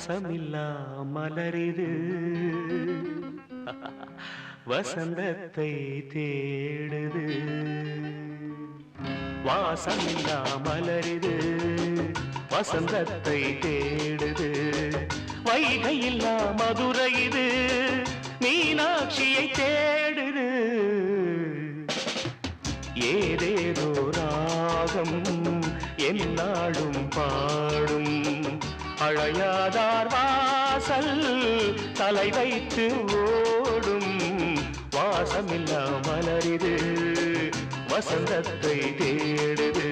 வாசமில்லா மலரிது வசந்தத்தை தேடுது. வாசமில்லா மலரிது வசந்தத்தை தேடுது. வைகையில்லா மதுரை இது மீனாட்சியை தேடுது. ஏதேதோ ராகம் என்னாலும் பாடும் அழையாதார் வாசல் தலை வைத்து ஓடும். வாசமில்லா மலரிது வசந்தத்தை தேடுது.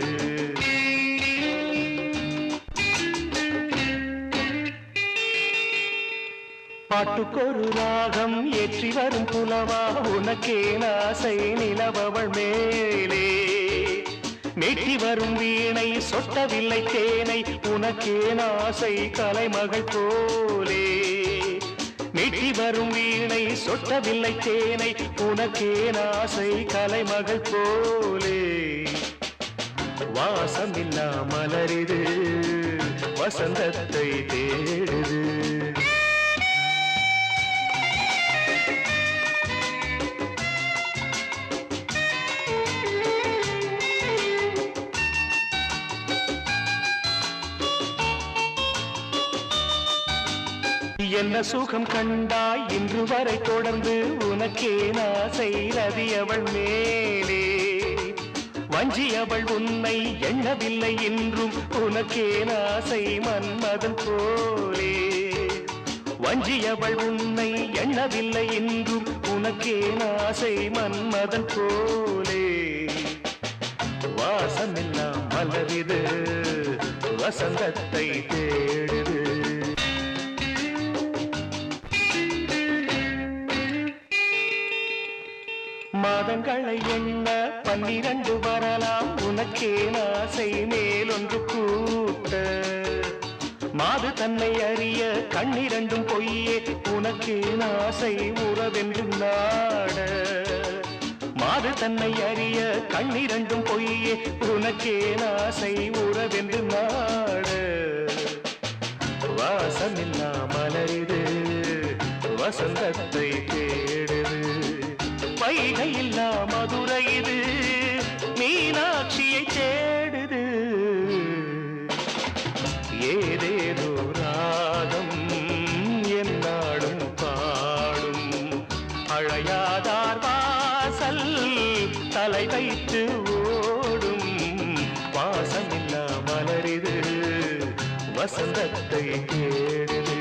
பாட்டுக்கொரு ராகம் ஏற்றி வரும் புலவா உனக்கே ஆசை நிலவவள் மேலே. மெட்டி வரும் வீணை சொட்டவில்லை தேனை உனக்கே ஆசை கலைமகள் போலே. மெட்டி வரும் வீணை சொட்டவில்லை தேனை உனக்கே ஆசை கலைமகள் போலே. வாசமில்லா மலரிது வசந்தத்தை தேடுது. என்ன சுகம் கண்டாய் இன்று வரை தொடர்ந்து உனக்கே ஆசை ரதியவள் மேலே. வஞ்சியவள் உன்னை எண்ணவில்லை என்றும் உனக்கே ஆசை மன்மதன் போலே. வஞ்சியவள் உன்னை எண்ணவில்லை என்றும் உனக்கே ஆசை மன்மதன் போலே. வாசமெல்லாம் மலரிது வசந்தத்தை தேடுது. மாதங்களை எண்ண 12 வரலாம் உனக்கே ஆசை மேலொன்று கூட்ட. மாது தன்னை அறிய கண்ணிரண்டும் பொய்யே உனக்கே ஆசை உறவென்று நாட. மாது தன்னை அறிய கண்ணிரண்டும் பொய்யே உனக்கே ஆசை உறவென்று நாட. வாசமில்லா மலரிது வசந்தத்தை தேடுது. வைகையில்லா மதுரை இது மீனாட்சியை தேடுது. ஏதேதோ ராகம் என்னாடும் பாடும் அழையாதார் வாசல் தலை வைத்து ஓடும். வாசமில்லா மலரிது வசந்தத்தை தேடுது.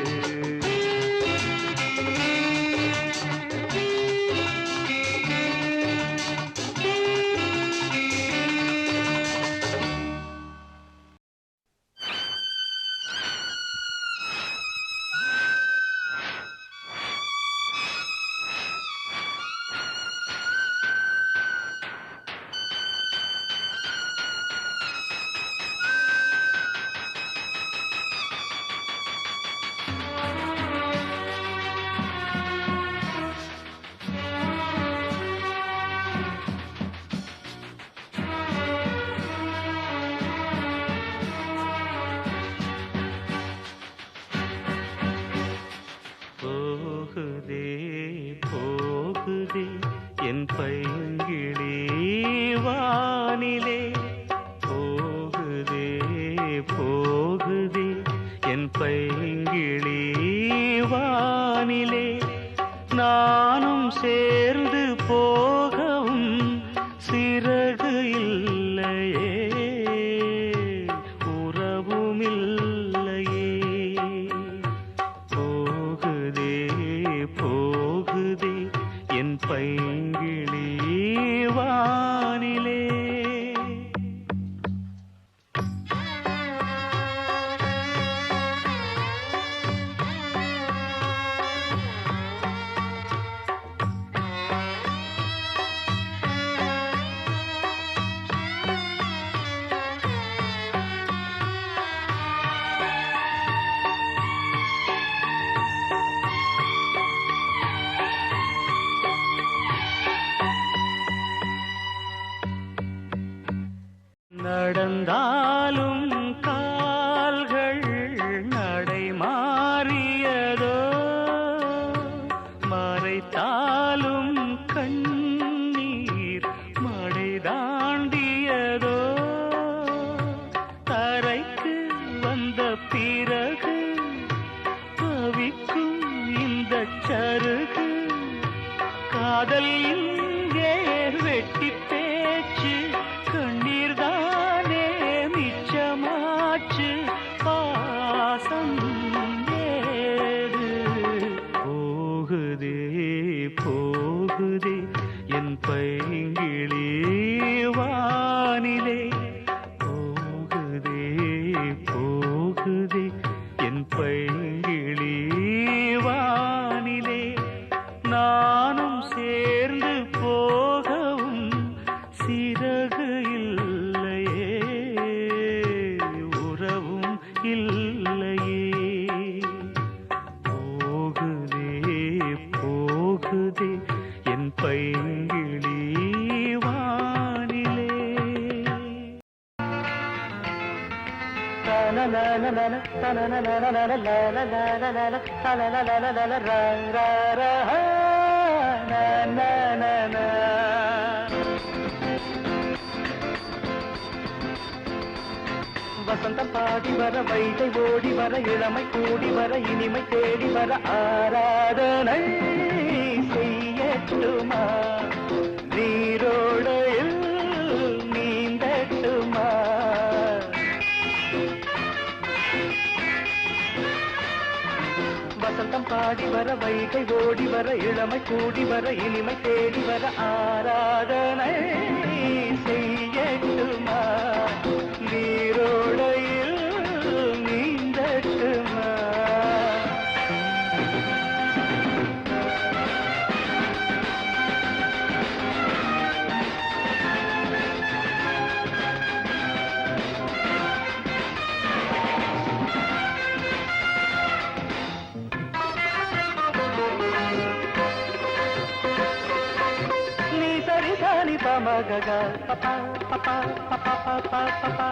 போகுதே என் பைங்கிளி வானிலே. போகுதே போகுதே என் பைங்கிளி வானிலே. நானும் சேர்ந்து போகவும் சிறகு இல்லையே உறவும் இல்லையே. போகுதே போகுதே என் பைங்கிளி வானிலே. நடந்தாலும் கால்கள் நடை மாறி வசந்தம் பாடி வர வைகை ஓடி வர இளமை கூடி வர இனிமை தேடி வர ஆராதனை செய்யட்டுமா நீரோடையில் நீந்தட்டுமா வசந்தம் பாடி வர வைகை ஓடி வர இளமை கூடி வர இனிமை தேடி வர ஆராதனை செய்யட்டுமா நீரோடையில் நீந்தட்டுமா நீ சரி சாணி பமகக பப்பா பப்பா பப்பா பப்பா பப்பா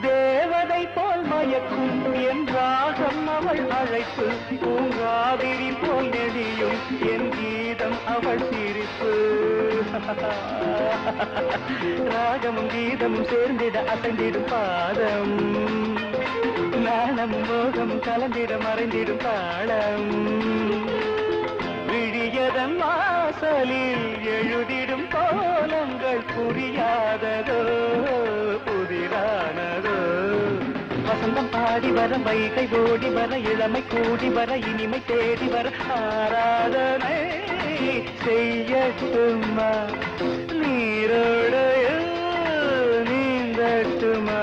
தேவதை போல் மயக்கும் என் ராகம் அவள் அழைப்பு பூங்காவிரி போல் நெடியும் என் கீதம் அவள் சிரிப்பு ராகமும் கீதமும் சேர்ந்திட அசைந்திடும் பாதம் நாணமும் மோகம் கலந்திட மறைந்திடும் தாளம் விழியதன் வாசலில் எழுதிடும் கோலங்கள் புரியாததோ புதிரானதோ வசந்தம் பாடி வர வைகை ஓடி வர இளமை கூடி வர இனிமை தேடி வர ஆராதனை செய்யட்டுமா நீரோடையில் நீந்தட்டுமா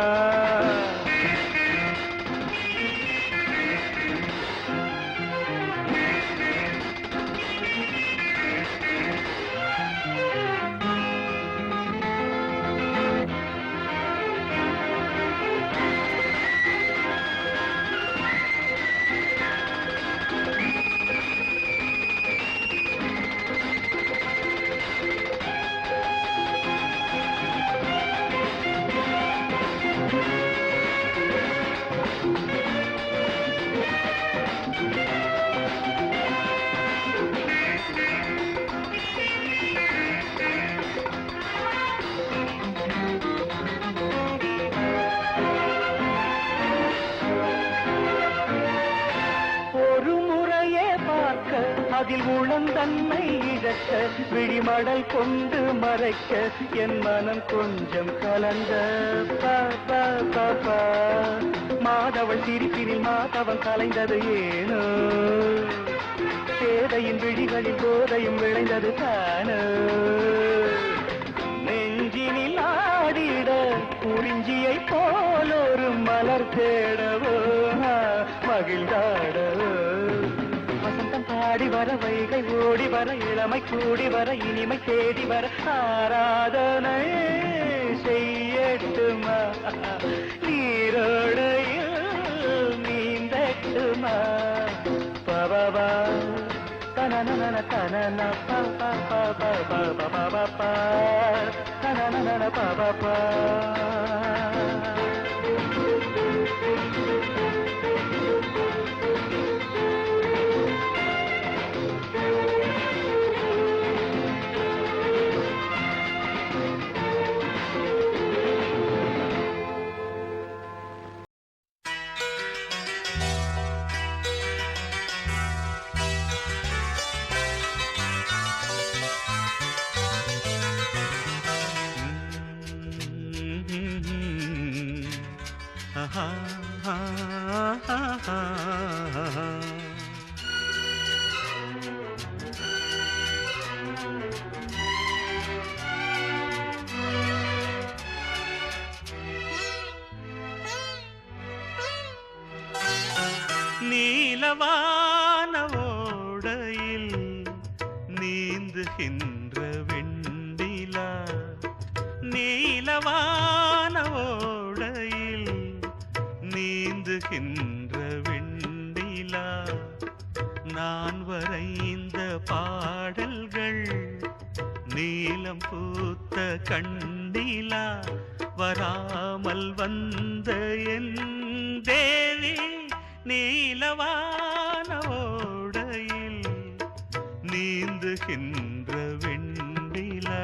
அதில் உளந்தன்மை இழக்க விழிமடல் கொண்டு மறைக்க என் மனம் கொஞ்சம் கலந்த மாதவள் சிரிப்பினில் மாதவன் கலைந்தது ஏனோ சேதையின் விழிகளில் போதையும் விளைந்தது தானோ நெஞ்சினில் ஆடிட குறிஞ்சியை போல் ஒரு மலர் தேடவோ மகிழ்ந்தாடவோ பாடி வர வைகை ஓடி வர இளமை கூடி வர இனிமை தேடி வர ஆராதனை செய்யட்டுமா நீரோடையில் நீந்தட்டுமா பவா தனன தனன பா தனன பா நீலவான ஓடையில் நீந்துகின்ற வெண்ணிலா நீலவான ஓடையில் நீந்துகின்ற வெண்ணிலா நான் வரைந்த பாடல்கள் நீலம் பூத்த கண்ணிலா வராமல் வந்த என் தேவி நீலவான ஓடையில் நீந்துகின்ற வெண்ணிலா.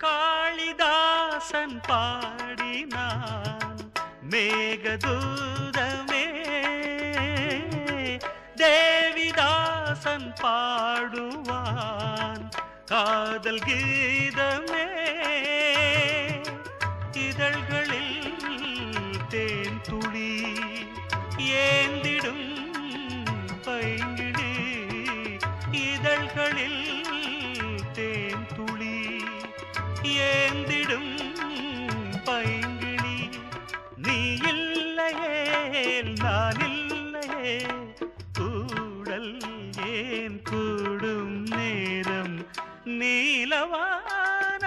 காளிதாசன் பாடினான் மேகதூதமே, தேவிதாசன் பாடுவான் காதல் கீதமே. இதழ்களில் தேன் துளி ஏந்திடும் பைங்கிழி, இதழ்களில் தேன் துளி ஏந்திடும் பைங்கிழி. நீ இல்லையேல் நான் இல்லையே, கூடல் ஏன் கூடும் நேரம் நீலவான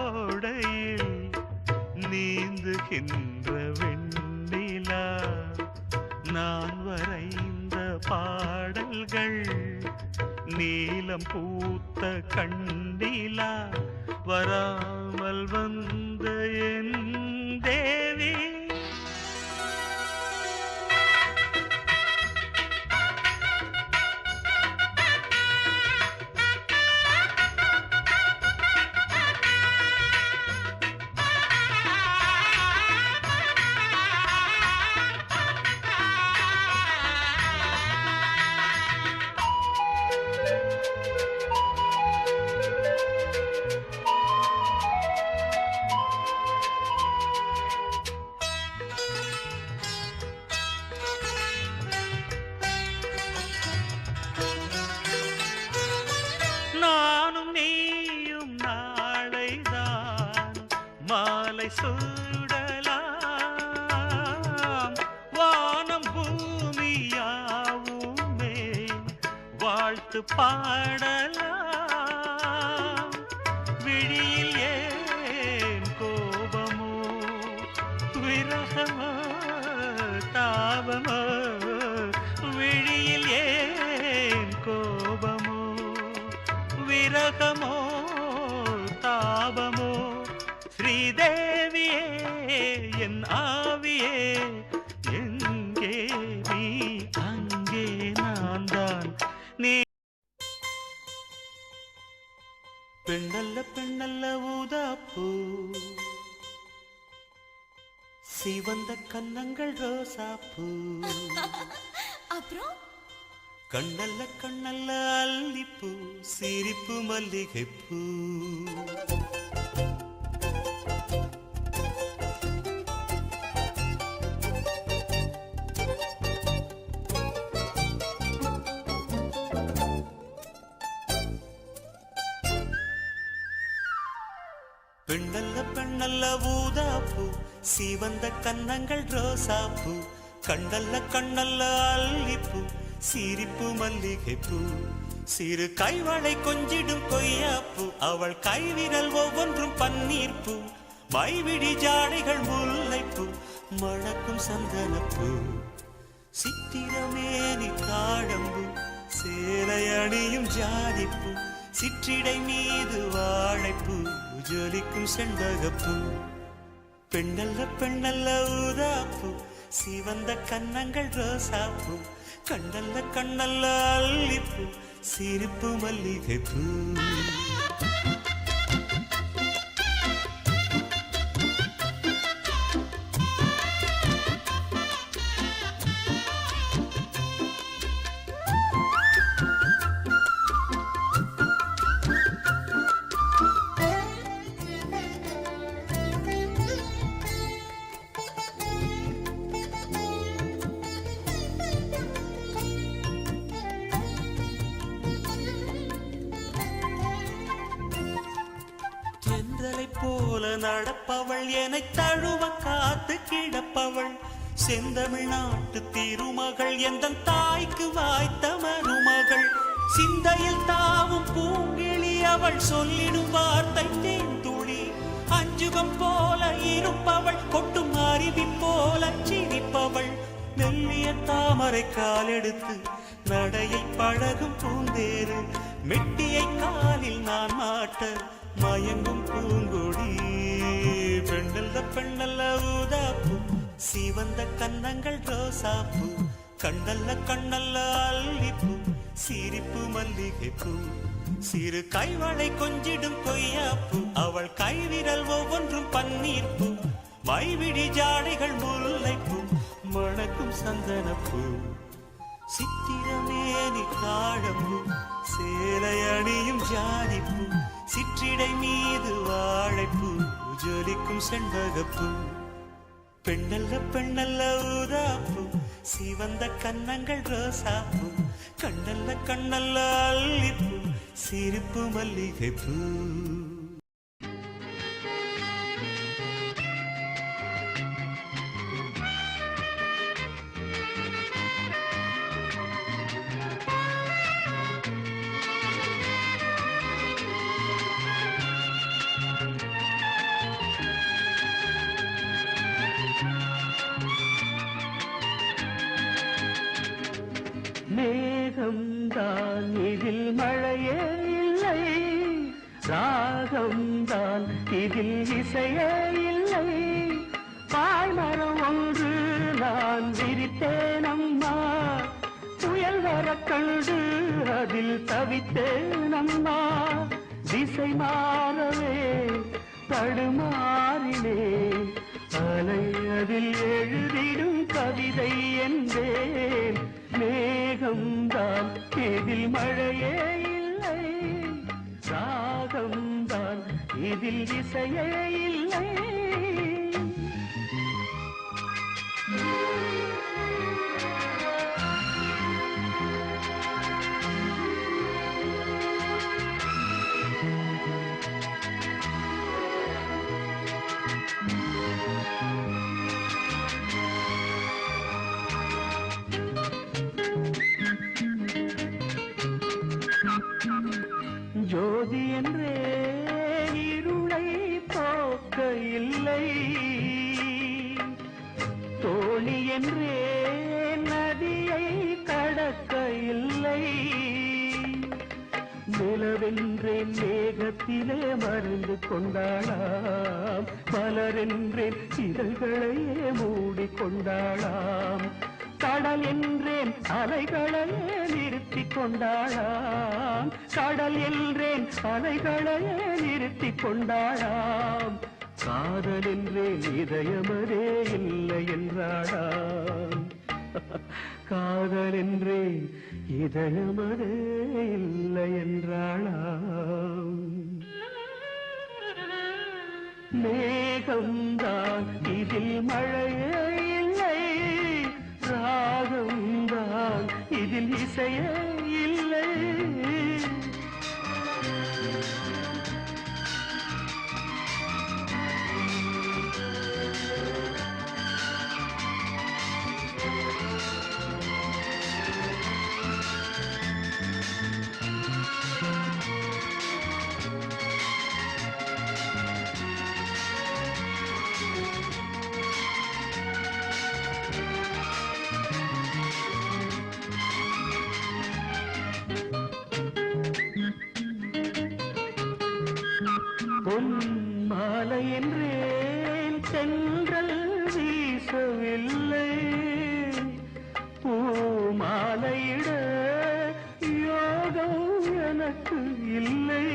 ஓடையில் நீந்துகின்ற வெண்ணிலா நான் வரைந்த பாடல்கள் நீலம் பூத்த கண்ணிலா வராமல் வந்த என் தேவி. நானும் நீயும் நாளைதான் மாலை சூடலாம், வானம் பூமியாவுமே வாழ்த்து பாடலாம். விழியில் ஏன் கோபமோ விரகமோ தாபமோ, விழியில் ஏன் கோபமோ விரகமோ தாபமோ. ஸ்ரீதேவியே என் ஆவியே எங்கே நீ அங்கே நான் தான். நீ பெண்ணல்ல பெண்ணல்ல ஊதாப்பூ, சிவந்த கன்னங்கள் ரோசாப்பூ, அப்புறம் கண்ணல்ல கண்ணல்ல அல்லிப்பூ சிரிப்பு மல்லிகைப்பூ. பெண்ணல்ல பெண்ணல்ல ஊதாப்பூ, சிவந்த கன்னங்கள் ரோசாப்பூ, கண்ணல்ல கண்ணல்ல அல்லிப்பூ சிரிப்பு மல்லிகைப்பூ. சிறு கைவளை கொஞ்சிடும் கொய்யாப்பூ, அவள் கைவிரல் ஒவ்வொன்றும் பன்னீர்ப்பூ, மைவிடி ஜாடைகள் முல்லைப்பூ மணக்கும் சந்தனப்பூ. சித்திரமேனி தாழம்பூ சேலை அணியும் ஜாதிப்பூ, சிற்றிடை மீது வாழைப்பூ ஜொலிக்கும் செண்பகப்பூ. பெண்ணல்ல பெண்ணல்ல ஊதாப்பூ, சிவந்த கன்னங்கள் ரோசாப்பூ, கண்ணல்ல கண்ணல்ல அல்லிப்பூ சிரிப்பு மல்லிகைப்பூ. தென்றலை போல நடப்பவள் என்னை தழுவ காத்து கிடப்பவள் செந்தமிழ்நாட்டு திருமகள் எந்த தாய்க்கு வாய்த்த மருமகள் சிந்தையில் தாவும் பூங்கிழி அவள் சொல்லிடும் வார்த்தை தேன்துளி அஞ்சுகம் போல இருப்பவள் கொட்டும் அருவி போல சிரிப்பவள் மெல்லிய தாமரை காலெடுத்து நடையில் பழகும் பூந்தேறு மெட்டியை காலில் நான் மாட்ட மயங்கும் பூங்கொடி பெண்ணல்ல பெண்ணல்ல ஊதாப்பூ சிவந்த கன்னங்கள் ரோசாப்பூ கண்ணல்ல கண்ணல்ல அல்லிப்பூ சிரிப்பு மல்லிகைப்பூ சிறு கைவளை கொஞ்சிடும் கொய்யாப்பூ அவள் கைவிரல் ஒவ்வொன்றும் பன்னீர்ப்பூ மைவிடி ஜாடைகள் முல்லைப்பூ மணக்கும் சந்தனப்பூ சித்திரமேனி தாழம்பூ சேலை அணியும் ஜாதிப்பூ சிற்றிடை மீது வாழைப்பூ ஜொலிக்கும் செண்பகப்பூ பெண்ணல்ல பெண்ணல்ல ஊதாப்பூ சிவந்த கன்னங்கள் ரோசாப்பூ கண்ணல்ல கண்ணல்ல அல்லிப்பூ சிரிப்பு மல்லிகைப்பூ மேகம்தான் இதில் மழையே இல்லை ராகம்தான் இதில் இசையே இல்லை பாய்மரம் ஒன்று நான் விரித்தேனம்மா புயல் வர கண்டு அதில் தவித்தேனம்மா திசை மாறவே தடுமாறினேன் அலை அதில் எழுதிடும் கவிதை என்பேன் மேகம்தான் இதில் மழையே இல்லை ராகம்தான் இதில் இசையே இல்லை ஜோதி என்றே இருளை போக்க இல்லை தோணி என்றே நதியை கடக்க இல்லை நிலவென்றேன் மேகத்திலே மறைந்து கொண்டாளாம் மலரென்றேன் இதழ்களையே மூடிக்கொண்டாளாம் கடல் என்றேன் அலைகளையே நிறுத்தி கொண்டாளாம் கடல் என்றேன் அலைகளையே நிறுத்தி கொண்டாளாம் காதல் என்றேன் இதயமதே இல்லை என்றாளாம் காதல் என்றேன் இதயமதே இல்லை என்றாளாம் மேகம்தான் இதில் மழையே இல்லை ராகம்தான் இதில் இசையே இல்லை பொன் மாலை என்றேன் தென்றல் வீசவில்லை பூ மாலையிட யோகம் எனக்கு இல்லை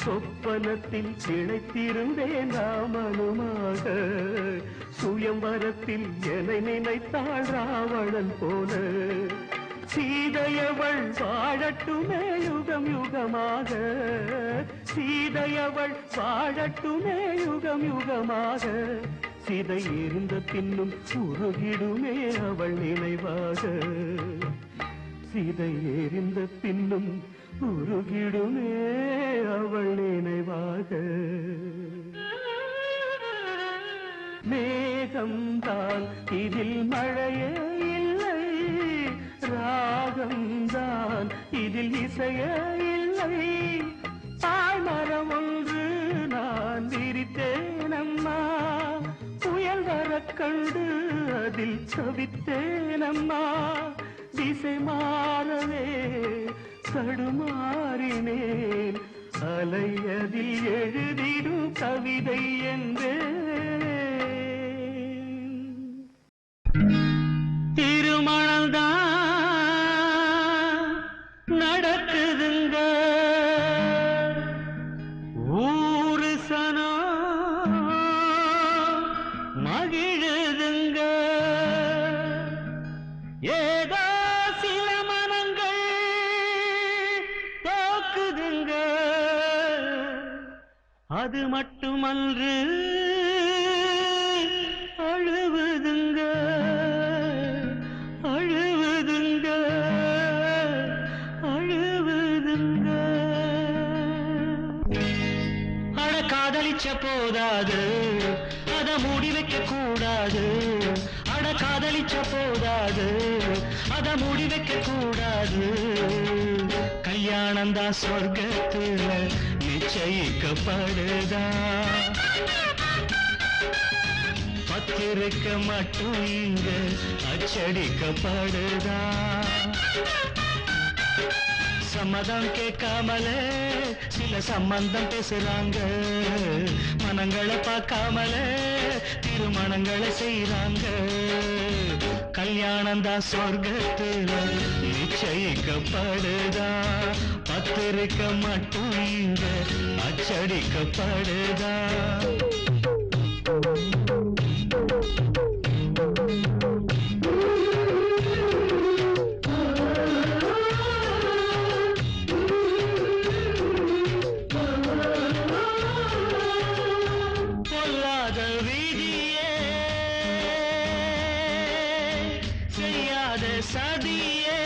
சொப்பனத்தில் திளைத்திருந்தேன் ராமனுமாக சுயம்பரத்தில் என்னை நினைத்தாள் ராவணன் போல சீதையவள் வாழட்டுமே யுகம் யுகமாக சீதையவள் வாழட்டுமே யுகம் யுகமாக சிதை எரிந்த பின்னும் உருகிடுமே அவள் நினைவாக சிதை எறிந்த பின்னும் உருகிடுமே அவள் நினைவாக. மேகம்தான் இதில் மழையே இல்லை, ராகம்தான் இதில் இசையே இல்லை. தாய்மரம் ஒன்று நான் விரித்தேனம்மா, புயல் வரக் கண்டு அதில் தவித்தேனம்மா. திசை மாறவே தடுமாறினேன், அலையதில் எழுதிடும் கவிதை என்றேன். திருமணம்தான் நடக்குதுங்க, ஊரு சனம் மகிழுதுங்க. ஏதோ சில மனங்கள் தோக்குதுங்க, அது மட்டுமன்று அழுவுதுங்க, அழுவுதுங்க, அழுவுதுங்க. அட காதலிச்ச போதாது, அத மூடி வைக்க கூடாது. அட காதலிச்ச போதாது, அத மூடி வைக்க கூடாது. கல்யாணம் தான் சொர்க்கத்துல நிச்சயிக்கப்படுதா, பத்திரிக்க மட்டும் இங்க அச்சடிக்கப்படுதா. சம்மதம் கேட்காமலே சில சம்பந்தம் பேசுறாங்க, மனங்களை பார்க்காமலே திருமணங்களை செய்றாங்க. கல்யாணம் தான் சொர்க்கத்துல நிச்சயிக்கப்படுதா, பத்திரிக்க மட்டும் இங்க அச்சடிக்கப்படுதா. பொல்லாத விதியே செய்யாத சதியே,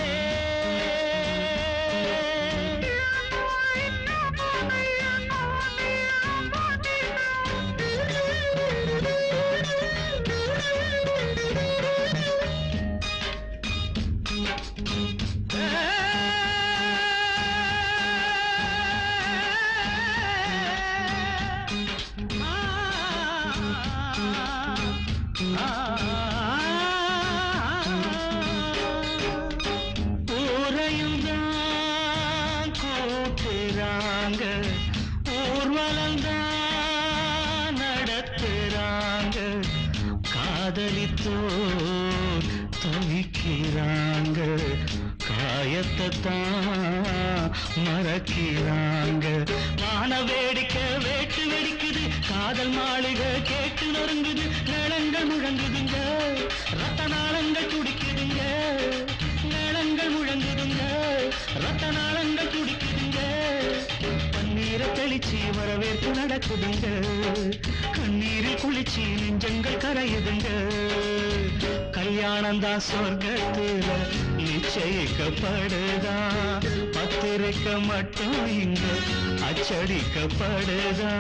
ஊரையும் தான் கூட்டுறாங்க, ஊர்வலம் தான் நடத்துறாங்க. காதலித்தோர் தவிக்கிறாங்க, காயத்தை தான் மறக்கிறாங்க. வான வேடிக்கை வேட்டு வெடிக்குது, காதல் மாளிகை கேட்டு நொறுங்குது. நிலங்கள் முழங்குதுங்க, ரத்த நாளங்கள் துடிக்குதுங்க. நிலங்கள் முழங்குதுங்க, ரத்த நாளங்கள் துடிக்குதுங்க. பன்னீரை தெளிச்சு வரவேற்பு நடக்குதுங்க, கண்ணீரில் குளிச்சு நெஞ்சங்கள் கரையுதுங்க. கல்யாணம் தான் சொர்க்கத்துல நிச்சயிக்கப்படுதா, பத்திரிக்க மட்டும் இங்க அச்சடிக்கப்படுதா.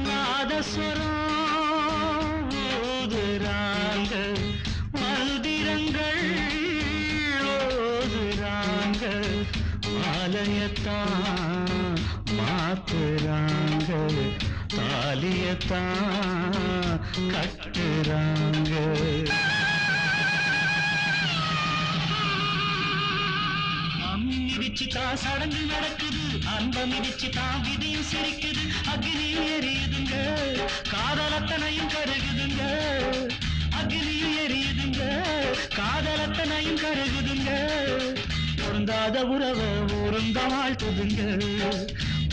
நாதஸ்வரம் ஊதுறாங்க, மந்திரங்கள் ஓதுறாங்க. மாலையத்தான் மாத்துறாங்க, தாலியத்தான் கட்டுறாங்க. அம்மிடிச்சு தான் சடங்கு நடக்குது அன்ப மிதிச்சு தான் விதியும் சிரிக்குது அக்னியும் எரியுதுங்க காதலத்தனையும் கருகுதுங்க அக்னியும் எரியுதுங்க காதலத்தனையும் கருகுதுங்க பொருந்தாத உறவை ஊருந்த வாழ்த்துதுங்க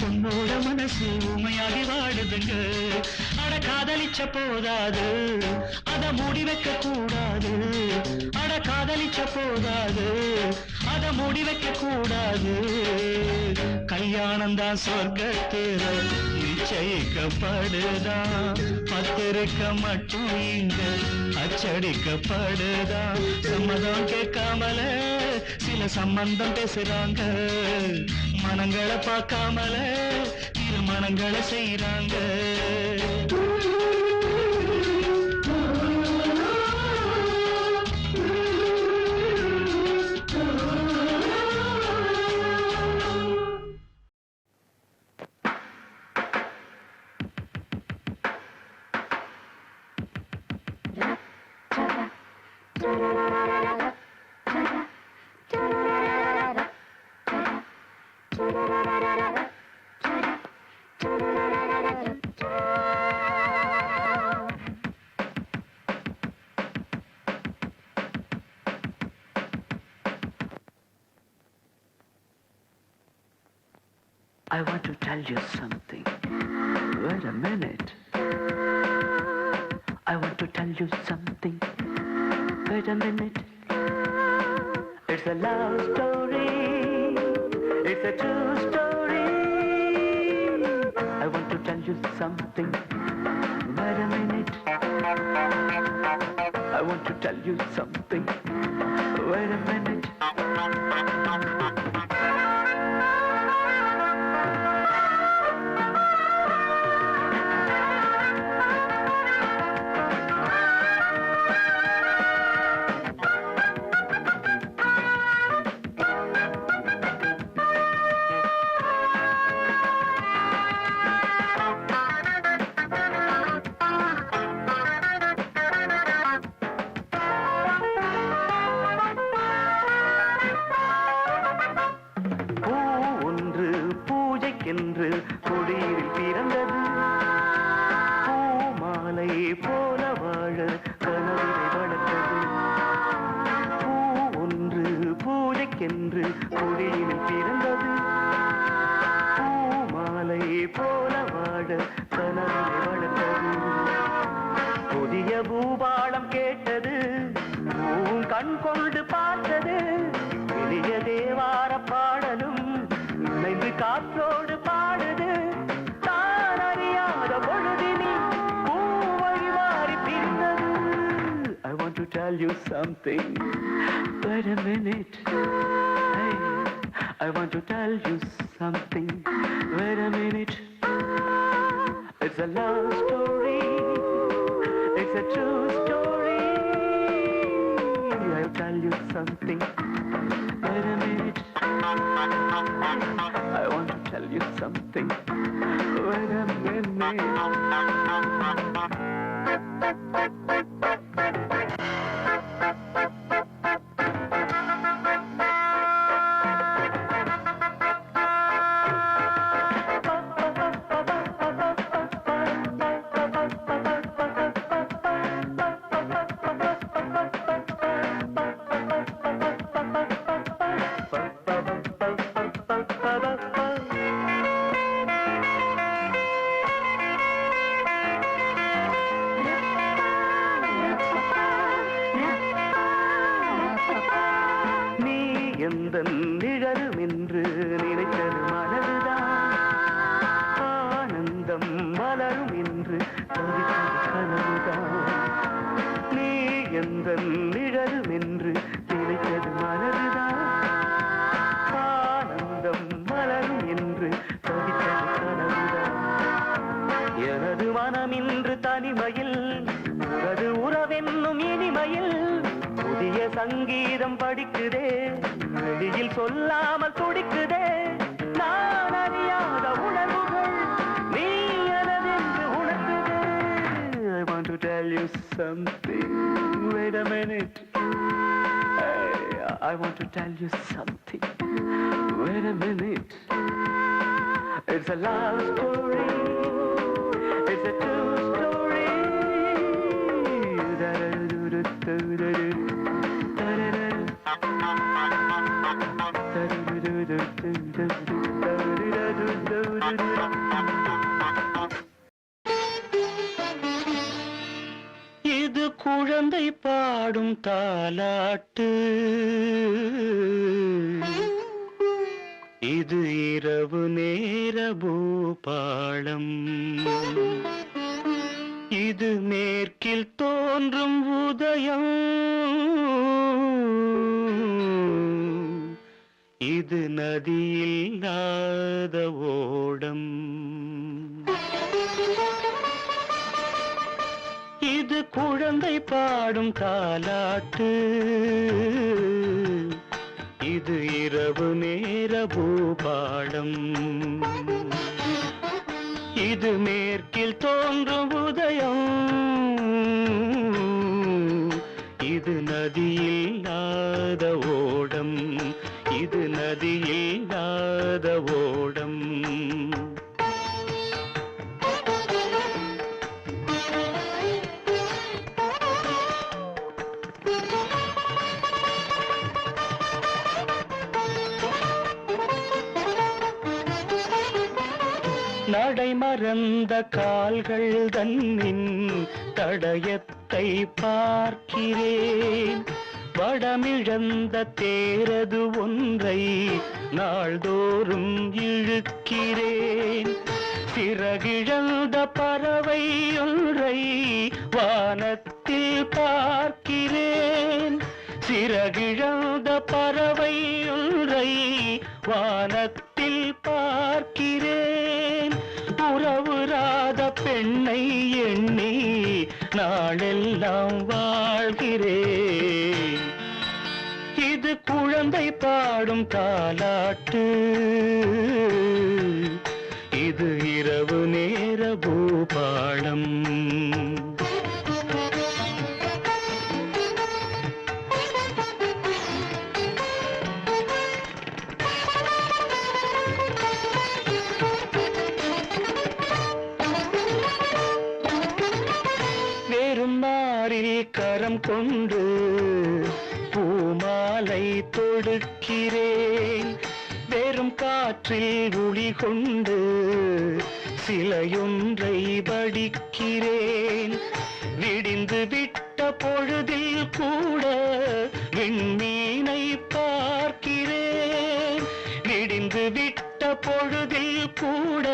பொண்ணோட மனசு உமையாகி வாடுதுங்க அட காதலிச்ச போதாது அத மூடி வைக்க கூடாது அட காதலிச்ச போதாது அத மூடி வைக்க கூடாது கல்யாணம் தான் சொர்க்கத்துல நிச்சயிக்கப்படுதான் பத்திரிக்க மட்டும் இங்க அச்சடிக்கப்படுதான் சம்மதம் கேட்காமல சில சம்பந்தம் பேசுறாங்க மனங்களை பார்க்காமல திருமணங்களை செய்யறாங்க I want to tell you something. Wait a minute. I want to tell you something. Wait a minute. It's a love story. It's a true story. I want to tell you something. Wait a minute. I want to tell you something. Wait a minute. என்று கொடியில் பிறந்தது பூமாலை போல வாழ கனவினை வளர்த்தது பூ ஒன்று பூஜைக்கென்று கொடியில் பிறந்தது பூமாலை போல வாழ கனவினை வளர்த்தது புதிய பூபாலம் கேட்டது பூவும் கண் கொண்டு பார்த்தது பெரிய தேவார பாடலும் இணைந்து காற்றோடு பாடுது தான் அறியாத பொழுதினில் பூவழி மாறி பிரிந்தது. I want to tell you something. Wait a minute. Hey, I want to tell you something. Wait a minute. It's a love story. It's a true story. I'll tell you something. Wait a minute. I want to tell you something. Wait a minute. நிழலும் என்று நினைத்தது மனதுதான் ஆனந்தம் மலரும் என்று தவித்தது கனவுதான் நீ எந்த நிழலும் என்று நினைத்தது மனதுதான் ஆனந்தம் மலரும் என்று தவித்தது கனவுதான் எனது மனம் இன்று தனிமையில் உனது உறவென்னும் இனிமையில் புதிய சங்கீதம் படிக்குதே வெளியில் சொல்லாமல் துடிக்குதே நான் அறியாத உணர்வுகள் நீ எனதென்று உணர்த்துதே. I want to tell you something. Wait a minute. Hey, I want to tell you something. Wait a minute. It's a love story. It's a true story. இது குழந்தை பாடும் தாலாட்டு, இது இரவு நேர பூபாளம், இது மேற்கில் தோன்றும் உதயம், இது நதியில்லாத ஓடம். இது குழந்தை பாடும் தாலாட்டு, இது இரவு நேர பூபாளம், இது மேற்கில் தோன்றும் உதயம், இது நதியில்லாத ஓடம், இது நதியில்லாத ஓடம். நடை மறந்த கால்கள் தன்னின் தடயத்தை பார்க்கிறேன், வடமிழந்த தேரது ஒன்றை நாள்தோறும் இழுக்கிறேன், சிறகிழந்த பறவை ஒன்றை வானத்தில் பார்க்கிறேன், சிறகிழந்த பறவை ஒன்றை வானத்தில் பார்க்கிறேன், உறவுறாத பெண்ணை எண்ணி நாளெல்லாம் வாழ்கிறேன். இது குழந்தை பாடும் தாலாட்டு, இது இரவு நேர பூபாளம். கரம் கொண்டு பூமாலை தொடுக்கிறேன், வெறும் காற்றில் ஒளி கொண்டு சிலையொன்றை வடிக்கிறேன், விடிந்து விட்ட பொழுதில் கூட விண்மீனை பார்க்கிறேன், விடிந்து விட்ட பொழுதில் கூட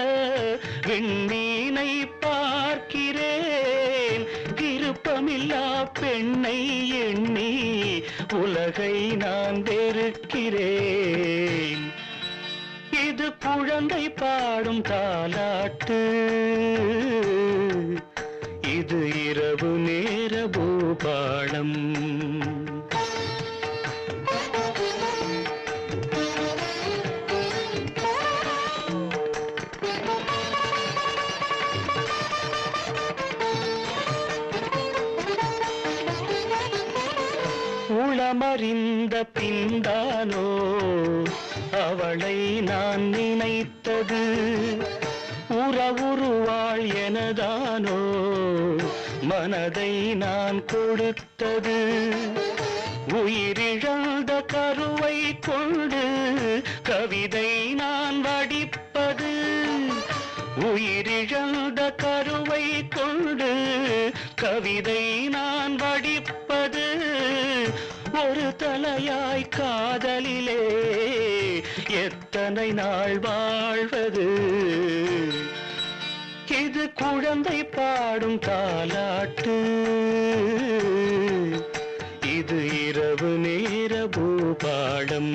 விண்மீனை பார்க்கிறேன், விருப்பமில்லா பெண்ணை எண்ணி உலகை நான் வெறுக்கிறேன். இது குழந்தை பாடும் தாலாட்டு, இது இரவு நேர பூபாளம். உளமறிந்த பின்தானோ அவளை நான் நினைத்தது, உறவுருவாள் எனதானோ மனதை நான் கொடுத்தது, உயிரிழந்த கருவை கொண்டு கவிதை நான் வடிப்பது, உயிரிழந்த கருவை கொண்டு கவிதை நான் வடிப்பது, ஒரு தலையாய் காதலிலே எத்தனை நாள் வாழ்வது. இது குழந்தை பாடும் தாலாட்டு, இது இரவு நேர பூபாளம்,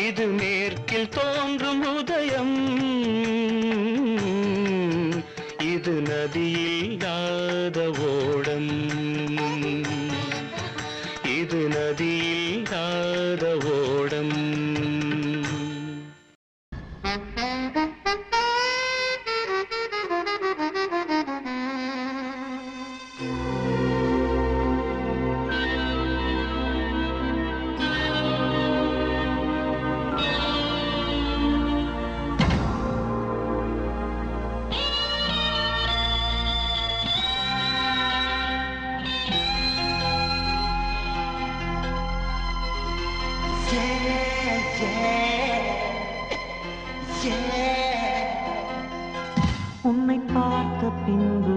இது மேற்கில் தோன்றும் உதயம், இது நதியில்லாத ஓடம், இது நதியில்லாத ஓடம். பின்பு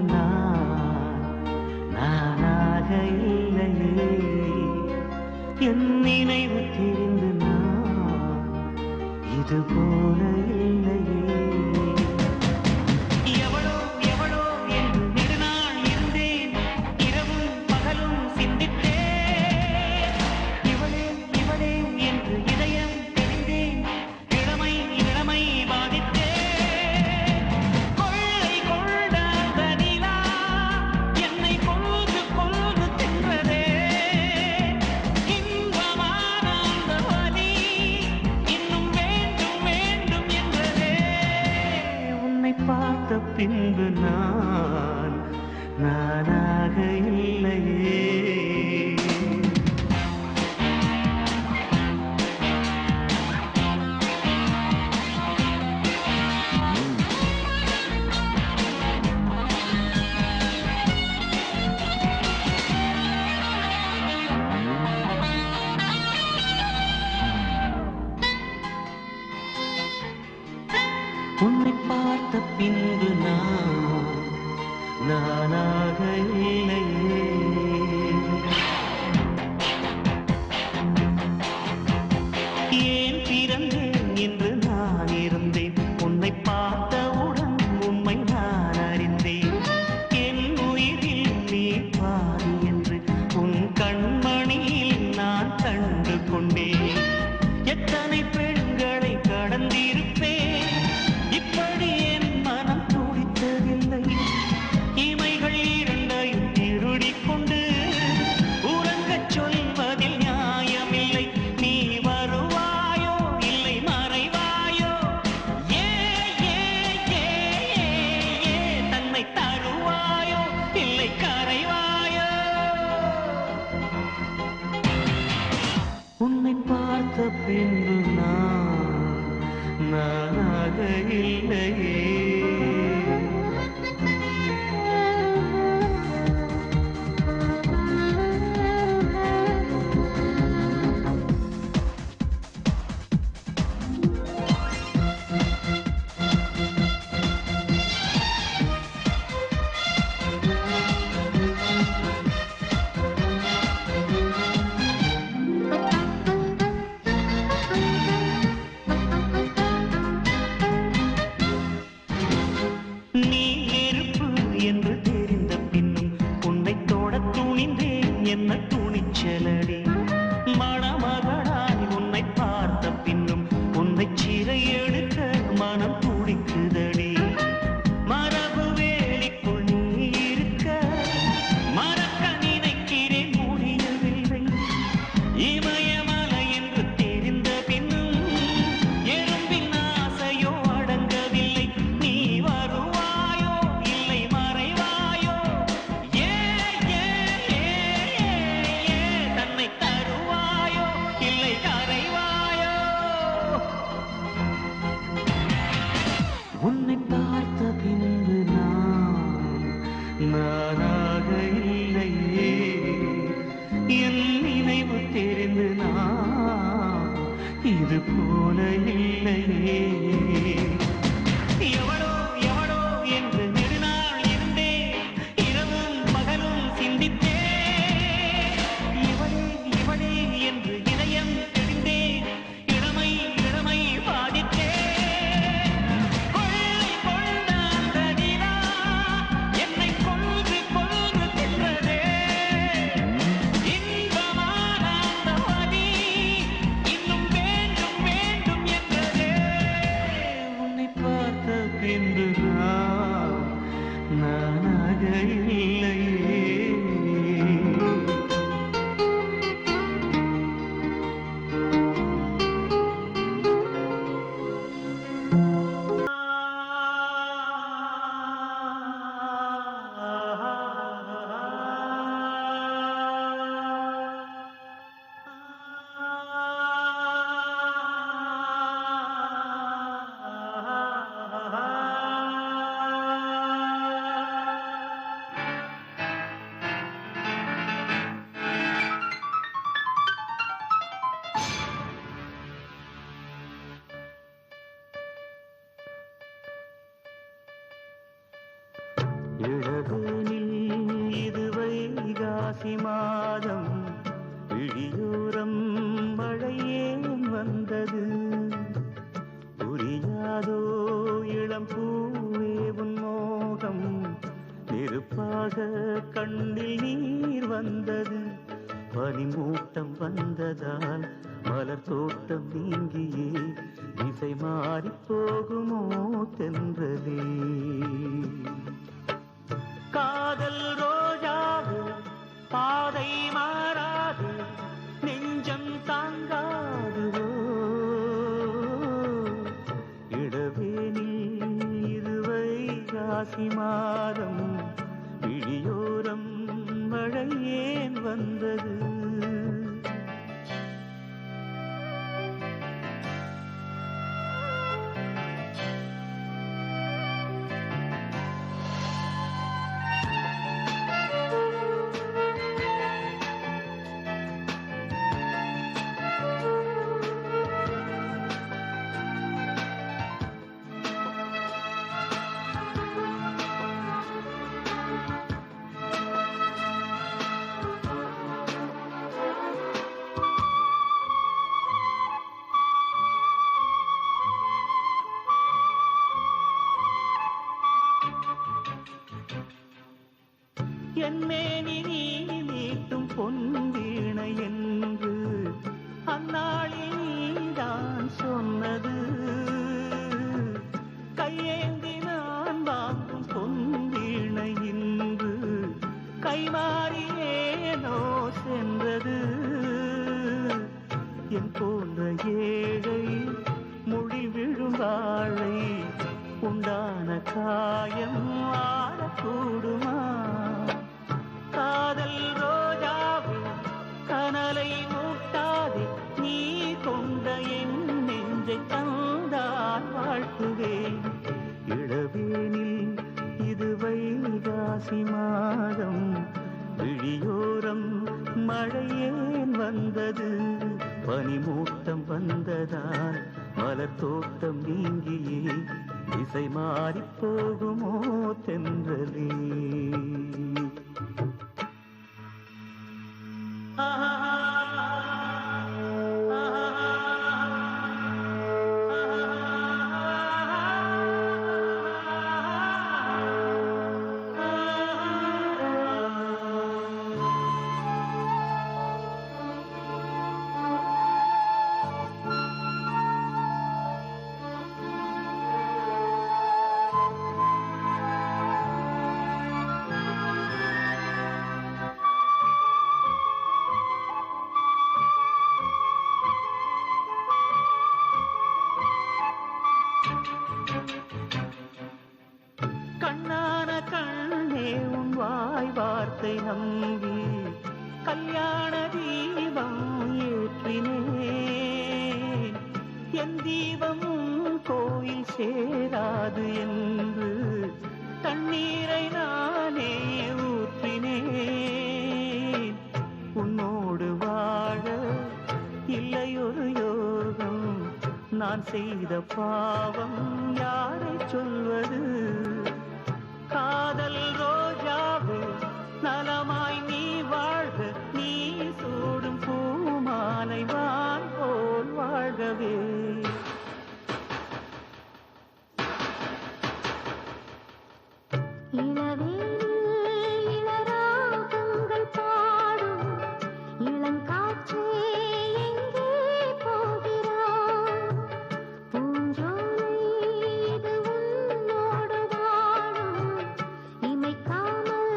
நானாக இல்லையே, என் நினைவு தெரிந்து இது போல இல்லையே. எவளோ எவளோ என்று நெடுநாள் இருந்தேன், இரவும் பகலும் சிந்தித்தேன். இவளே இவளே என்று இதயம் தெரிந்தேன், இளமை இளமை பாதித்தேன். கொள்ளை கொண்ட அந்த நிலா என்னை கொல்து கொல்து தின்றதே. இன்பமான அந்த வலி இன்னும் வேண்டும் வேண்டும் என்றதே. உன்னை பார்த்த பின்பு நானாக இல்லையே. உன்னை பார்த்த பின்பு நானாக இல்லையே. ஏன் பிறந்தேன் என்று நான் இருந்தேன், உன்னை பார்த்தவுடன் உண்மை நான் அறிந்தேன். என் உயிரில் நீ பாதி என்று உன் கண்மணியில் நான் கண்டு கொண்டேன். எத்தனை பெண்களை கடந்திருப்பேன், இப்படி என் மனம் துடித்ததில்லை. இமைகள் இரண்டையும் திருடிக் கொண்டு உறங்கச் சொல்வதில் நியாயமில்லை. நீ வருவாயோ இல்லை மறைவாயோ, ஏ ஏ ஏ ஏ தன்னை தருவாயோ இல்லை கரைவாயோ. உன்னை பார்த்த பின்பு நானாக இல்லையே. நீ நெருப்பு என்று தெரிந்த பின்னும் உன்னை தொட துணிந்தேன், என்ன துணிச்சலடி. மணமகளாய் உன்னை பார்த்த பின்னும் உன்னை சிறை எடுக்க மனம் துடிக்குதடி. மரபு வேலிக்குள் நீ இருக்க மறக்க நினைக்கிறேன், முடியவில்லை. இமயமலை என்று தெரிந்த பின்னும் எறும்பின் ஆசையோ அடங்கவில்லை. நீ வருவாயோ இல்லை மறைவாயோ, ஏ ஏ ஏ ஏ தன்னை வைகாசி மாதம் விழியோரம் மழையேன் வந்தது புரியாதோ இளம் பூவே உன் மோகம் நெருப்பாக கண்ணில் நீர் வந்தது பனிமூட்டம் வந்ததால் மலர் தோட்டம் நீங்கியே திசை மாறி போகுமோ தென்றலே காதல் ரோஜாவு பாதை மாறாது நெஞ்சம் தாங்காதுவோ இடவேனில் இருவை காசி மாதம் விழியோரம் மழை ஏன் வந்தது என்மேனி நீ மீட்டும் பொன்வீணை என்று அந்நாளில் நீதான் சொன்னது கையேந்தி நான் வாங்கும் பொன்வீணை இன்று கைமாறியேனோ சென்றது என் போன்ற ஏழை மொழி விழும் வாழை உண்டான காயம் ஆடக்கூடுமா காதல் ரோஜாவே கனலை மூட்டாதே நீ கொண்ட என் நெஞ்சை தந்தால் வாழ்த்துவேன் இளவேனில் இது வைகாசி மாதம் விழியோரம் மழையேன் வந்தது பனிமூட்டம் வந்ததால் மலர் தோட்டம் நீங்கியே திசை மாறி போகுமோ தென்றலே கண்ணான கண்ணே உன் வாய் வார்த்தை நம்பி கல்யாண தீபம் ஏற்றினேன் என் தீபமும் கோயில் சேராது என்று தண்ணீரை நானே ஊற்றினேன் உன்னோடு வாழ இல்லை ஒரு யோகம் நான் செய்த பாவம் யாரை சொல்வது காதல் ரோஜாவே நலமாய் நீ வாழ்க நீ சூடும் பூமாலை வான் போல் வாழ்கவே இளராகங்கள் பாடும் இளங்காற்றே எங்கே போகிறாய் பூஞ்சோலை இது உன்னோடு வாழும் இமைக்காமல்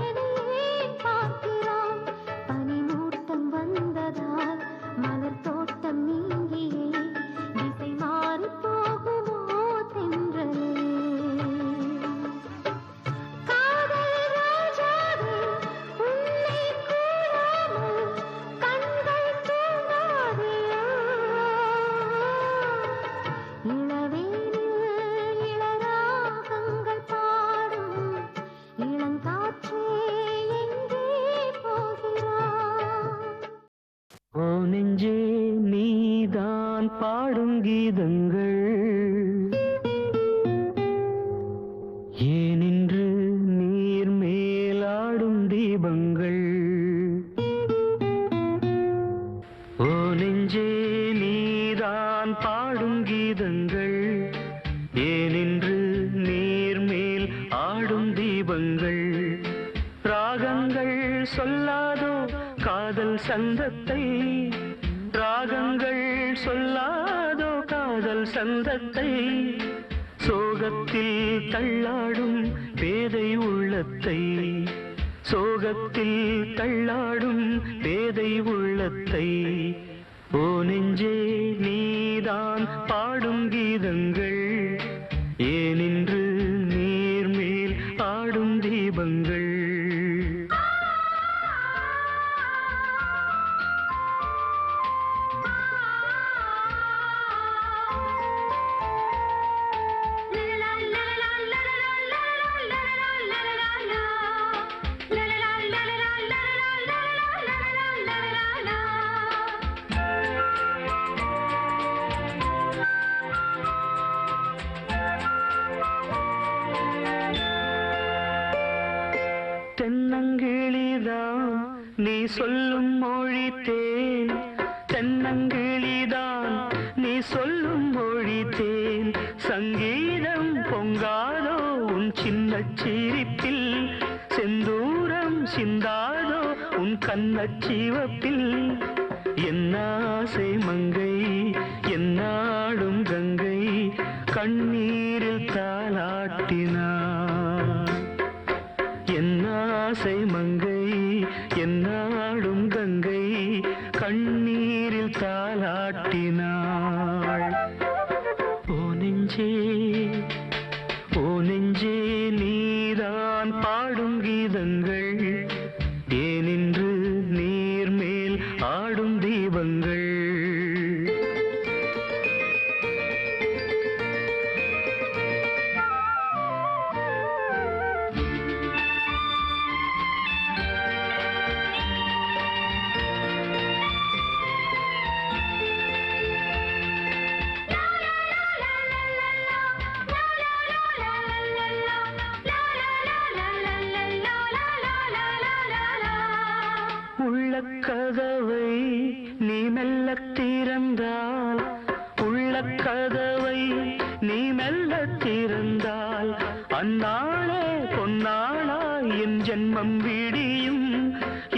என்னையே பார்க்கிறாய் பனிமூட்டம் வந்ததால் மலர் தோட்டம் நீங்கியே திசை மாறி போகுமோ தென்றலே ஓ நெஞ்சே நீதான் பாடும் கீதங்கள் ஏனின்று நீர் மேலாடும் தீபங்கள் சொல்லாதோ காதல் சந்தத்தை, ராகங்கள் சொல்லாதோ காதல் சந்தத்தை, சோகத்தில் தள்ளாடும் பேதை உள்ளத்தை, சோகத்தில் தள்ளாடும் பேதை உள்ளத்தை. ஓ நெஞ்சே நீதான் பாடும் கீதங்கள், ஏனின்று நீர் மேல் ஆடும் தீபங்கள். தென்னங்கிளிதான் நீ சொல்லும் மொழி தேன், தென்னங்கிளிதான் நீ சொல்லும் மொழி தேன், சங்கீதம் பொங்காதோ உன் சின்ன சிரிப்பில், செந்தூரம் சிந்தாதோ உன் கண்ணச் சிவப்பில். என்னாசை மங்கை என்னாடும் கங்கை கண்ணீரில் தாலாட்டினார். என்னாசை மங்கை என்னாடும் கங்கை கண்ணீரில் தாலாட்டினாள். ஓ நெஞ்சே ஓ நெஞ்சே நீதான் பாடும் கீதங்கள், ஏனின்று நீர் மேல் ஆடும் தீபங்கள். உள்ளக்கதவை நீ மெல்லத் திறந்தால், உள்ளக்கதவை நீ மெல்லத் திறந்தால், அந்நாளே பொன்னாளா என் ஜென்மம் விடியும்,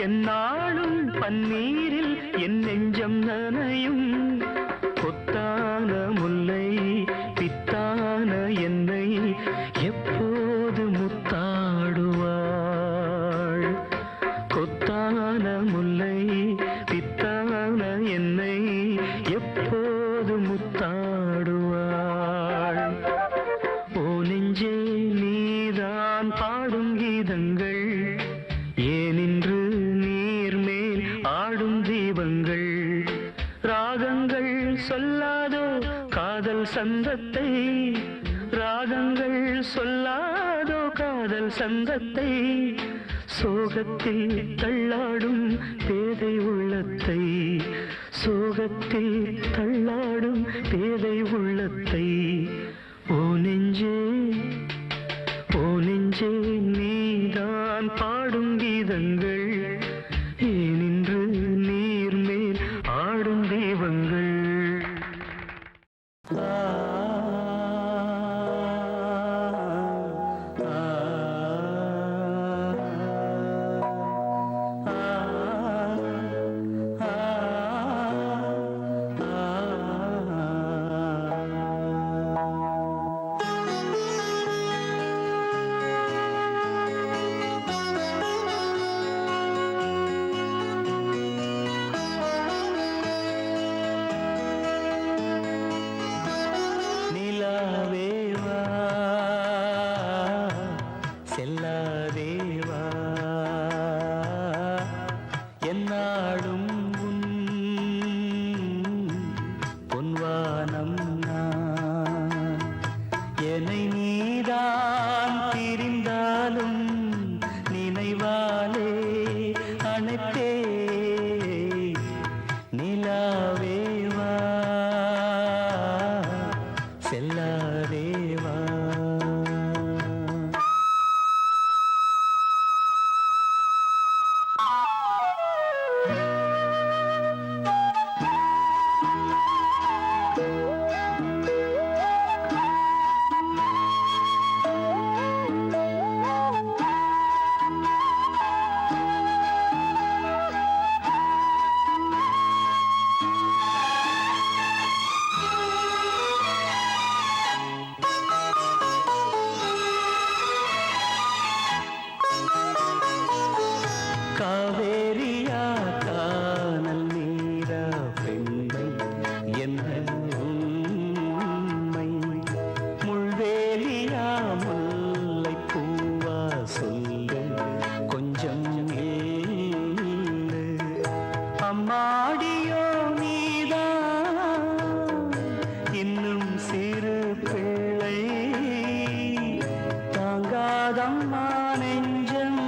எந்நாளும் பன்னீரில் என் நெஞ்சம் நனையும். கொத்தான முல்லை பித்தான என்னை எப்போது முத்தாடுவாள், கொத்தான முல்லை பித்தான என்னை எப்போது முத்தாடுவாள். ஓ நெஞ்சே நீதான் பாடும் கீதங்கள், ஏனின்று நீர் மேல் ஆடும் தீபங்கள். ராகங்கள் சொல்லாதோ காதல் சந்தத்தை, ராகங்கள் சொல்லாதோ காதல் சந்தத்தை, சோகத்தில் தள்ளாடும் பேதை உள்ளத்தை, சோகத்தில் தள்ளாடும் பேதை உள்ளத்தை. ஓ நெஞ்சே ஓ நெஞ்சே நீதான் பாடும் கீதங்கள், ஏனின்று நீர் மேல் ஆடும் தெய்வங்கள். காவேரியா கானல் நீரா பெண்மை என்ன உண்மை முள்வேலியா முல்லை பூவா சொல்லு கொஞ்சம் ஏழு அம்மாடியோ நீதான் இன்னும் சிறு பிள்ளை தாங்காதம்மா நெஞ்சம்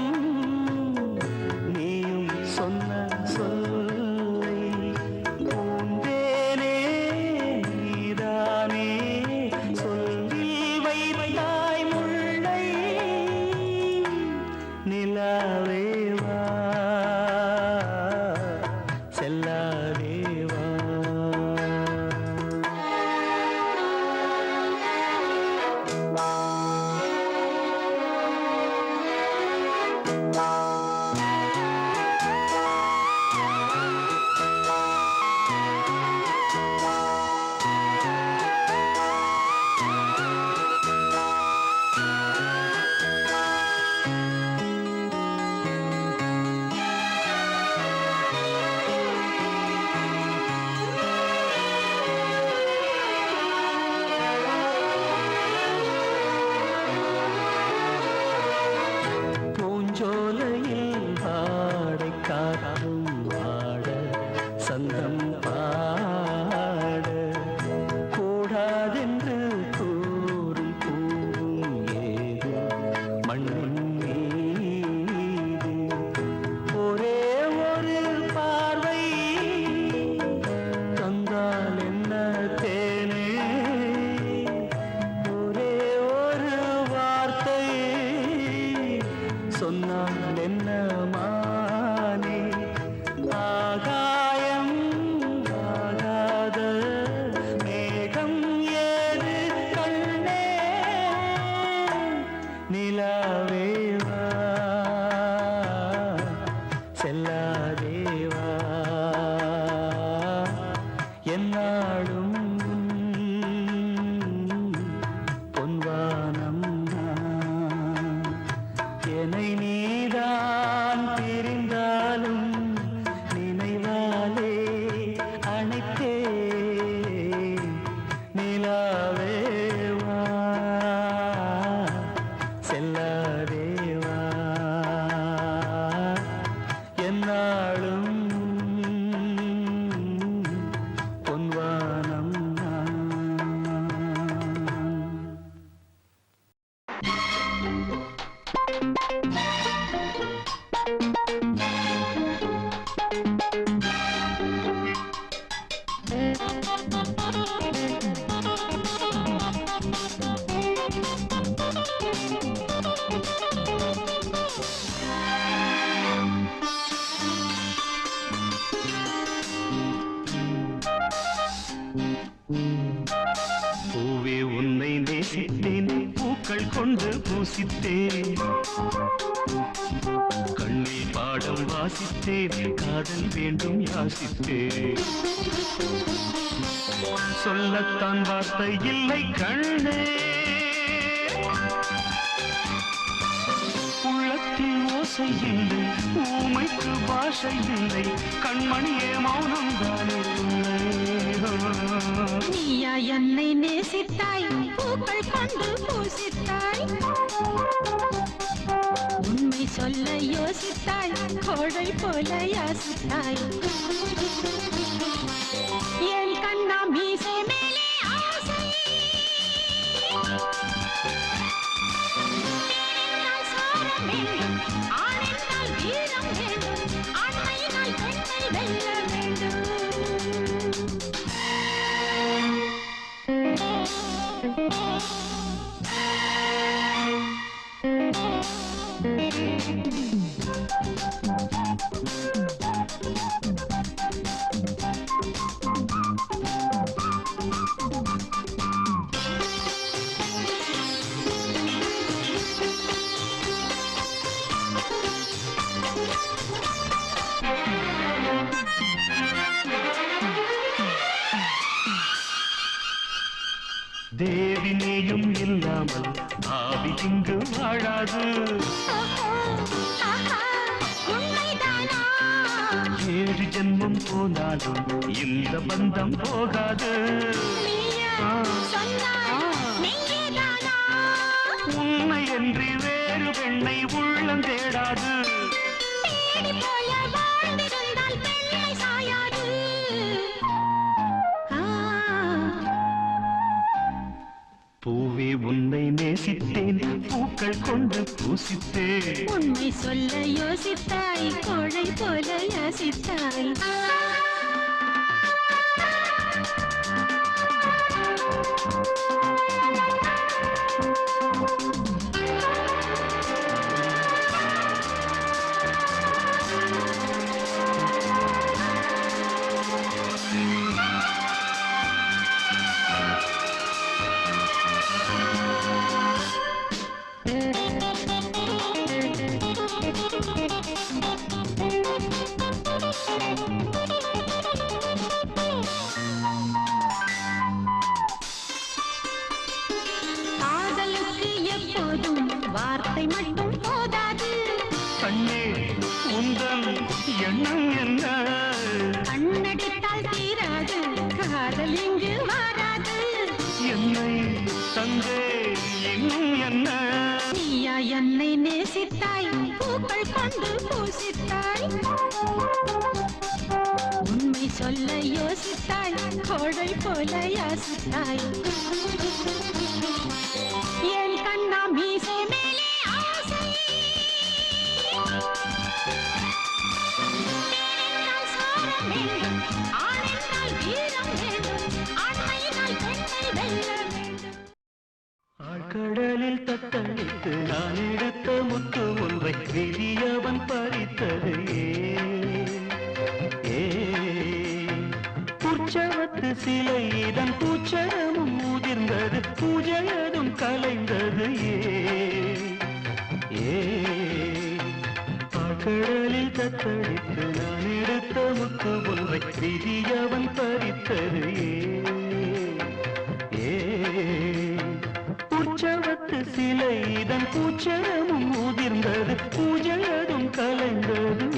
நீயும் சொன்ன சொல்லை பூந்தேனே நீதானே சொல்லில் வைத்தாய் முல்லை நிலாவேவா செல்லாதேவா பூஞ்சோலையில் வாடை காற்றும் வாட சந்தம் பாட கூடாதென்று கூறும் பூவும் ஏது மண்ணின் மீது ஒரே ஒரு பார்வை தந்தால் என்ன தேனே ஒரே ஒரு வார்த்தை சொன்னால் என்ன மானே ஆகாயம் ஆகாத மேகம் ஏது கண்ணே நிலாவேவா செல்லாதேவா என்னாடும் பொன்வானம் என்னை நீதான் பிரிந்தாலும் நினைவாலே அணைத்தே நிலாவேவா செல்லாதேவா என்னாலும் பொன்வானம் பூவே உன்னை நேசித்தேன் பூக்கள் கொண்டு பூசித்தேன் கண்ணில் பாடம் வாசித்தேன் காதல் வேண்டும் யாசித்தேன் சொல்லத்தான் வார்த்தை இல்லை கண்ணே உள்ளத்தில் ஓசை இல்லை ஊமைக்கு பாஷை இல்லை கண்மணியே மௌனம் தானே நீயா என்னை நேசித்தாய் பூக்கள் கொண்டு பூசித்தாய் உண்மை சொல்ல யோசித்தாய் கோடை போல யாசித்தாய் என் கண்ணா மீசை மேலே ஆசை பெண்ணென்றால் சாரம் வேண்டும் ஆணென்றால் வீரம் வேண்டும் ஆண்மையினால் பெண்ணை வெல்ல வேண்டும் தேவி நீயும் இல்லாமல் ஆவி இங்கு வாழாது உண்மைதானா ஏழு ஜென்மம் போனாலும் இந்த பந்தம் போகாது. உன்னை என்று வேறு பெண்ணை உள்ளம் தேடாது. பூவே உன்னை நேசித்தேன், பூக்கள் கொண்டு பூசித்தேன். உண்மை சொல்ல யோசித்தாய், கோழை போல யோசித்தாய். காதலுக்கு எப்போதும் வார்த்தை மட்டும் போதாது. கண்ணே உந்தன் எண்ணம் என்ன? கண்ணடித்தால் தீராது, காதல் இங்கு வாராது. என்னை தந்தே இன்னும் என்ன? நீயா என்னை நேசித்தாய், பூக்கள் கொண்டு பூசித்தாய். உண்மை சொல்ல யோசித்தாய், கோழை போல யாசித்தாய். என் கண்ணா மீசை மேலே ஆசை. பெண்ணென்றால் சாரம் வேண்டும், ஆணென்றால் வீரம் வேண்டும், ஆண்மையினால் பெண்ணை வெல்ல வேண்டும். ஆழ்கடலில் தத்தளித்து நான் எடுத்த முத்து ஒன்றை விதியவன் பறித்தது. உற்சவத்து சிலை இதன் பூச்சரமும் முதிர்ந்தது, பூஜையதும் கலைந்தது. ஆழ்கடலில் தத்தளித்து நான் எடுத்த முத்து ஒன்றை விதியவன் பறித்தது. உற்சவத்து சிலை இதன் பூச்சரமும் முதிர்ந்தது, பூஜையதும் கலைந்தது.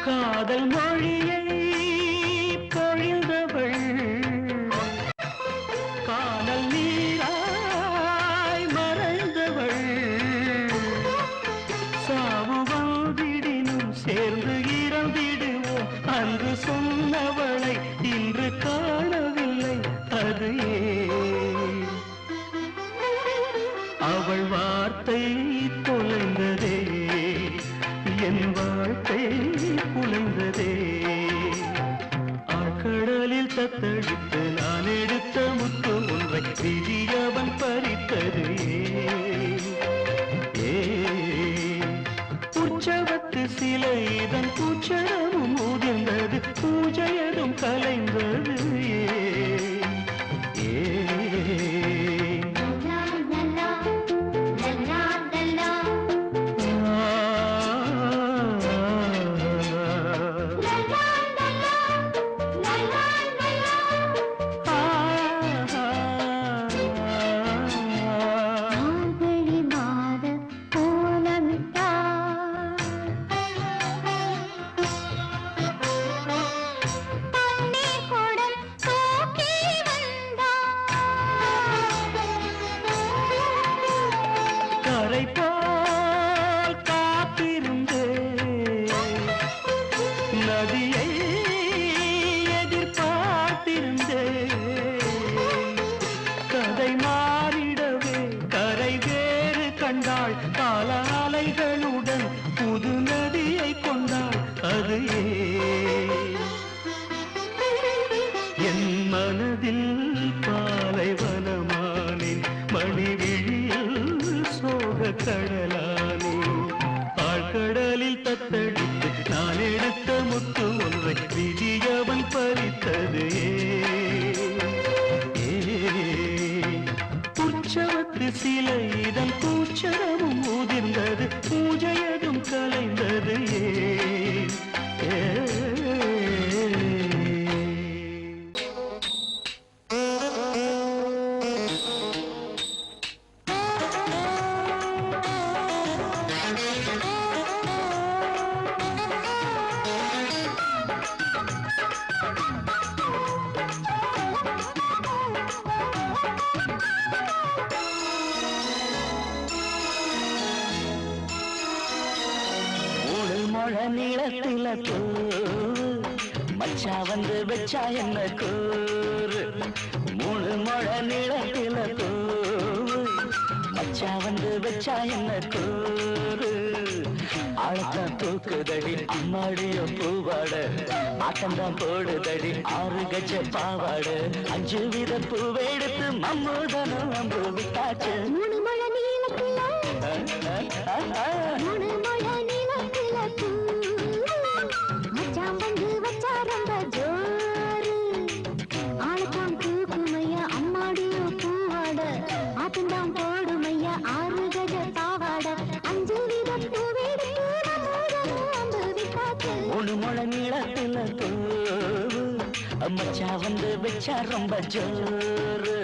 காதல் மொழியை பொழிந்தவள், காதல் நீராய் மறைந்தவள். சாவு வந்திடினும் சேர்ந்து இறந்திடுவோம், அன்று சொன்னவளை இன்று காணவில்லை. அது ஏன்? அவள் வார்த்தை தொலைந்ததே, என் வாழ்க்கை குலைந்ததே. ஆழ்கடலில் தத்தளித்து நான் எடுத்த முத்து ஒன்றை விதியவன் பறித்தது. உற்சவத்து சிலை இதன் பூச்சரமும் முதிர்ந்தது, பூஜையதும் கலைந்தது. நதியை எதிர்பார்த்திருந்தே, கதை மாறிடவே கரை வேறு கண்டாள். கால அலைகளுடன் புது நதியை கொண்டாள். அது என் மனதில் பாலைவனமானேன், மணிவிழியில் சோக கடலானேன். பார்க்கடலில் தத்தெடுத்து நான் எடுத்த முத்து ஒன்றை விதியவன் பறித்தது உற்சவத்து சிலை இதன் பூச்சரமும் ஊதிர்ந்தது பூஜையதும் கலைந்தது நீளத்தில கூறு மச்சா வந்து வச்சா என்ன கூறு 3 முழ நீளத்தில கூறு மச்சா வந்து வச்சா என்ன கூறு ஆழத்தான் தூக்குதடி அம்மாடிய பூவாட ஆட்டம்தான் போடுதடி 6 கஜ பாவாட 5 வித பூவெடுத்து மம்மூதனும் அம்பு விட்டாச்சு 3 முழ நீளத்தில 3 முழ நீளத்தில மச்சான் வந்து வச்சா ரொம்ப ஜோரு ஆளத்தான் தூக்குமையா அம்மாடியோ பூவாட ஆட்டம்தான் போடுமையா 6 கஜ பாவாட 5 வித பூவெடுத்து மம்மூதனும் அம்பு விட்டாச்சு 3 முழ நீளத்தில கூறு மச்சா வந்து வச்சா ரொம்ப ஜோரு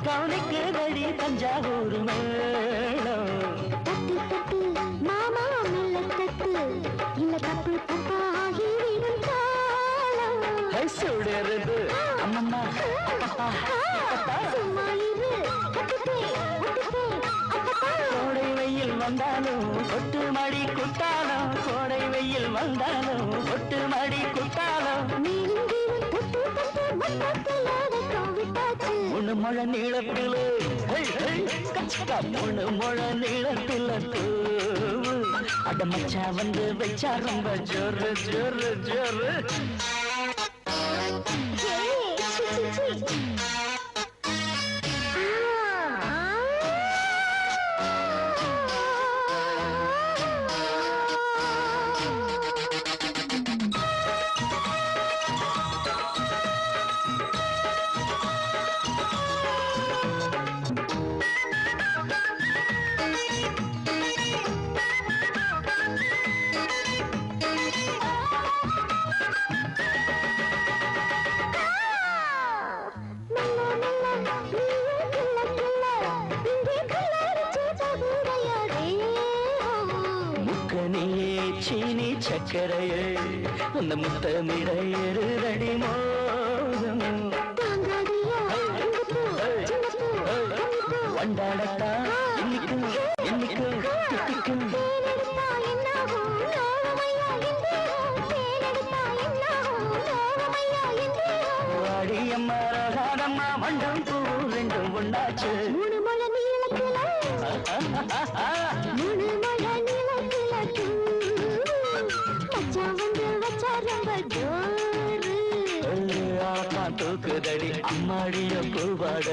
கவுனிக்கு தடி தஞ்சாவூர் மேளம் தட்டு தட்டு மாமா மெல்ல தட்டு இல்ல தப்பு தப்பாகி விடும் காலம் சுடருது அம்மம்மா சும்மா இரு கட்டுப்பே அப்பப்பா கோடை வெயில் வந்தாலும் கொட்டு மடி குட்டாலும் கோடை வெயில் வந்தாலும் கொட்டு மடி குட்டாலும் நீங்கிரும் தொட்டு தொட்டு மொத்தத்திலாத கோவிட்டாச்சு 3 முழ நீளத்தில 3 முழ நீளத்தில பூவு அட மச்சா வந்து வச்சா ரொம்ப ஜோரு ஜோரு ஜோரு சீனி சக்கரையே அந்த முத்தமிட எருதடி மோகம் வண்டாடத்தா இன்னைக்கும் என்னைக்கும் தித்திக்கும் வாடியம்மா ராகாதம்மா மண்டம் பூ ரெண்டும் உண்டாச்சு 3 முழ நீளத்தில 3 முழ நீளத்தில மச்சான் வந்து வச்சா ரொம்ப ஜோரு ஆத்தான் தூக்குதடி அம்மாடிய பூவாட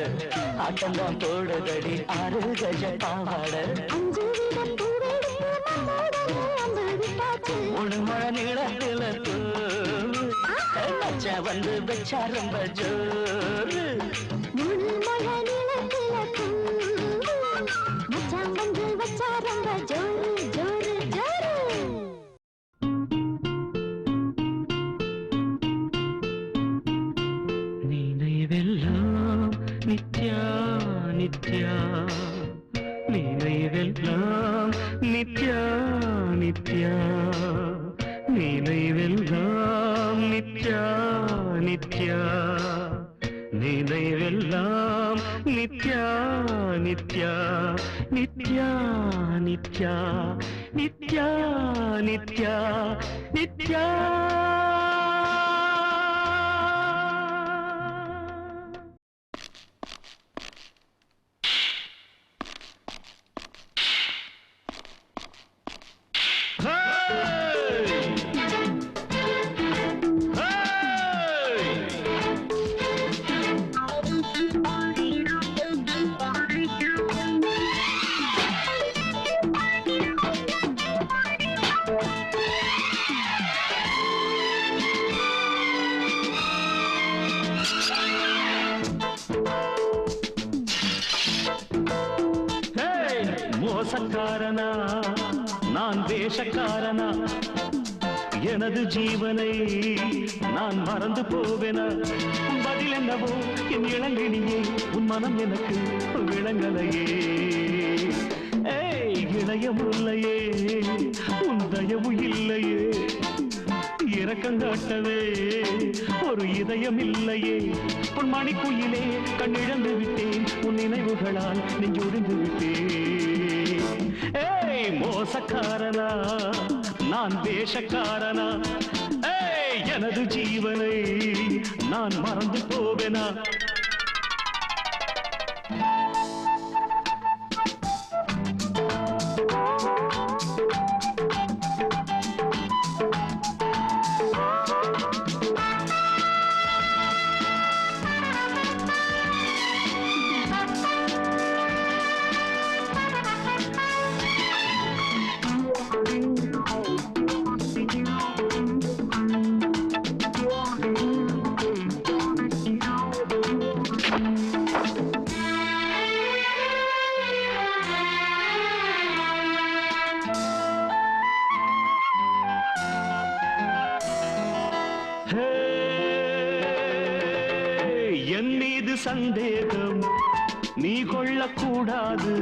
ஆட்டம்தான் போடுதடி 6 கஜ பாவாட 5 வித பூவெடுத்து மம்மூதனும் அம்பு விட்டாச்சு 3 முழ நீளத்தில மச்சா வந்து வச்சா ரொம்ப ஜோரு 3 முழ நீளத்தில மச்சான் வந்து வச்சா ரொம்ப ஜோரு ஜோரு ஜோரு நினைவெல்லாம் நித்யா நித்யா நினைவெல்லாம் நித்யா நித்யா நினைவெல்லாம் நித்யா நித்யா நினைவெல்லாம் நித்யா நித்யா நித்யா நித்யா நித்யா நித்யா நித்யா மோசக்காரனா நான் வேஷக்காரனா எனது ஜீவனை நான் மறந்து போவேனா பதில் என்னவோ என் இளங்கினியே உன் மனம் எனக்கு விளங்கலையே இளைய முல்லையே உன் தயவு இல்லையே இரக்கம் காட்டவே ஒரு இதயம் இல்லையே உன் மணிக்குயிலே கண்ணிழந்து விட்டேன் உன் நினைவுகளால் நெஞ்சொடிந்து விட்டேன் மோசக்காரனா நான் வேஷக்காரனா எனது ஜீவனை நான் மறந்து போவேனா என் மீது சந்தேகம் நீ கொள்ளக்கூடாது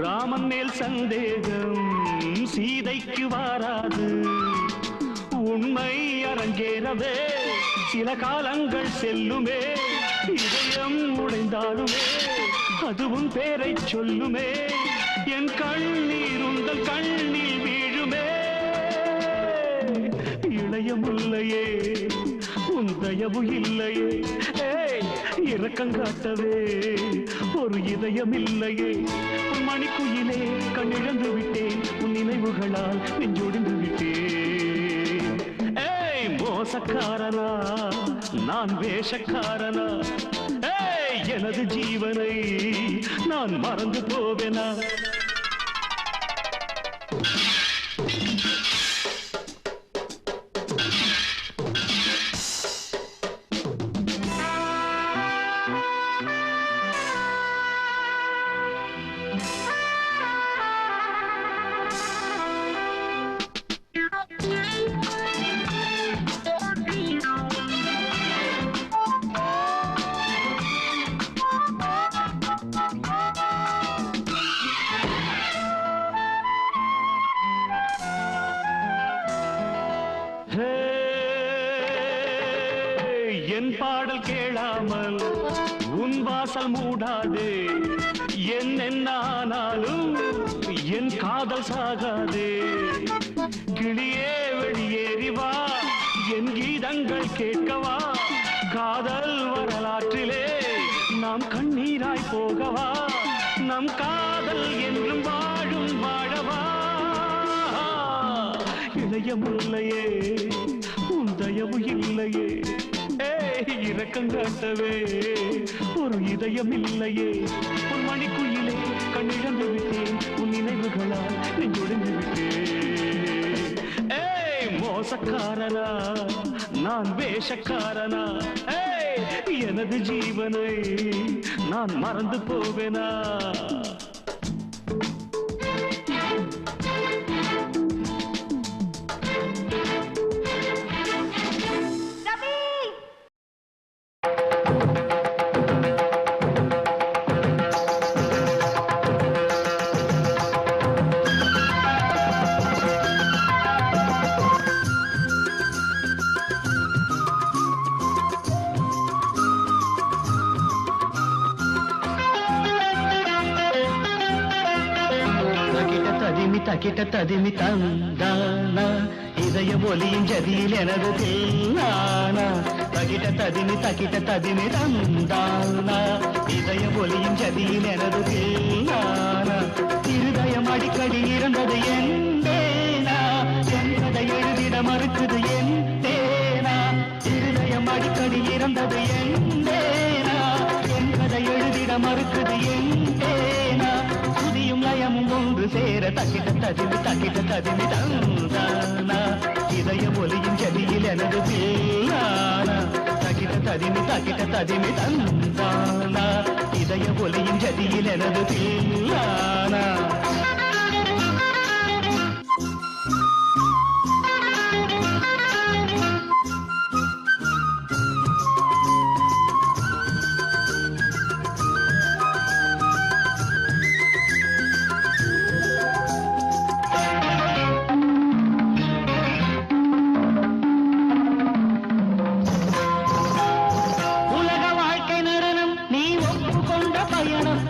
ராமன் மேல் சந்தேகம் சீதைக்கு வாராது உண்மை அரங்கேறவே சில காலங்கள் செல்லுமே இதயம் உடைந்தாலுமே அதுவும் பேரை சொல்லுமே என் கண்ணீர் உங்கள் கண்ணில் வீழுமே இளைய முல்லையே உன் தயவு இல்லையே இரக்கம் காட்டவே ஒரு இதயம் இல்லையே உன் மணிக்குயிலே கண்ணிழந்து விட்டேன் உன் நினைவுகளால் நெஞ்சொடிந்து விட்டேன் மோசக்காரனா நான் வேஷக்காரனா எனது ஜீவனை நான் மறந்து போவேனா என் பாடல் கேளாமல் உன் வாசல் மூடாதே என்ன ஆனாலும் என் காதல் சாகாதே கிளியே வெளியேறி வா என் கீதங்கள் கேட்கவா காதல் வரலாற்றிலே நாம் கண்ணீராய் போகவா நம் காதல் என்றும் வாழும் வாழவா இளைய முல்லையே உன் தயவு இல்லையே இரக்கம் காட்டவே ஒரு இதயம் இல்லையே உன் மணிக்குயிலே கண்ணிழந்து விட்டேன் உன் நினைவுகளால் நெஞ்சொடிந்து விட்டேன் மோசக்காரனா நான் வேஷக்காரனா எனது ஜீவனை நான் மறந்து போவேனா தக்கிட்ட ததிமி தந்தானா இதய ஒலியின் ஜதியில் எனது தில்லானா தக்கிட்ட ததிமி தந்தானா இதய ஒலியின் ஜதியில் எனது தில்லானா இருதயம் அடிக்கடி இருந்தது எந்தேனா என்பதை எழுதிட மறுக்குது என் தேனா இருதயம் அடிக்கடி இருந்தது எந்தேனா என்பதை எழுதிட மறுக்குது என் தேனா சுதியும் லயமும் ஒன்று சேர தக்கிட்ட ததிமி தந்தானா இதய ஒலியின் ஜதியில் எனது தில்லானா தக்கிட்ட ததிமி தந்தானா இதய ஒலியின் ஜதியில் எனது தில்லானா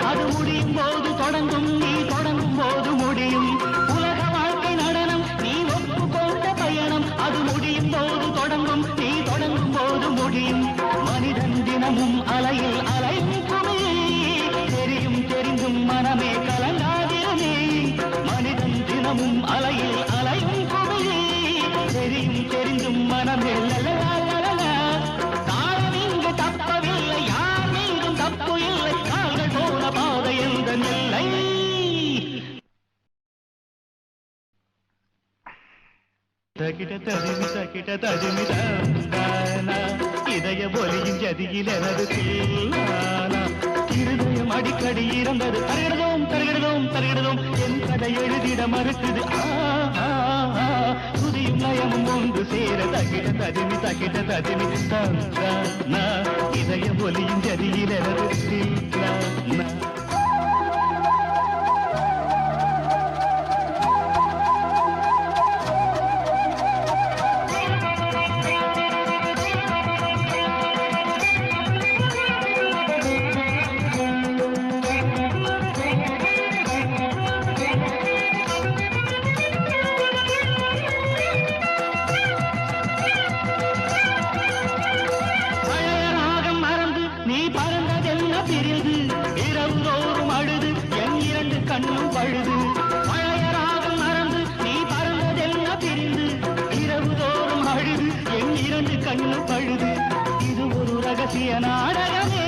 அது முடியும் போது தொடங்கும் நீ தொடங்கும் போது முடியும் உலக வாழ்க்கை நடனம் நீ ஒப்புக்கொண்ட பயணம் அது முடியும் போது தொடங்கும் நீ தொடங்கும் போது முடியும் மனிதன் தினமும் அலையில் அலையும் குமிழி தெரியும் தெரிந்தும் மனமே கலங்காதிருமே மனிதன் தினமும் அலையில் அலையும் குமிழி தெரியும் தெரிந்தும் மனமே தாழம் இங்கு தப்பவில்லை யார் மீதும் தப்பு இல்லை கால்கள் போன பாதை எந்த நிலை தக்கிட்ட ததிமி தந்தானா இதய ஒலியின் ஜதியில் எனது தில்லானா இருதயம் அடிக்கடி இருந்தது தருகிறதோம் என் கதை எழுதிட மறுக்குது சுதியும் லயமும் ஒன்று சேர தக்கிட்ட ததிமி தந்தானா இதய ஒலியின் ஜதியில் எனது தில்லானா பிரிந்து இரவு தோறும் அழுது என் இரண்டு கண்ணும் பழுது பழைய ராகம் மறந்து நீ பறந்ததெல்லாம் பிரிந்து இரவு தோறும் அழுது என் இரண்டு கண்ணும் பழுது இது ஒரு ரகசிய நாடகமே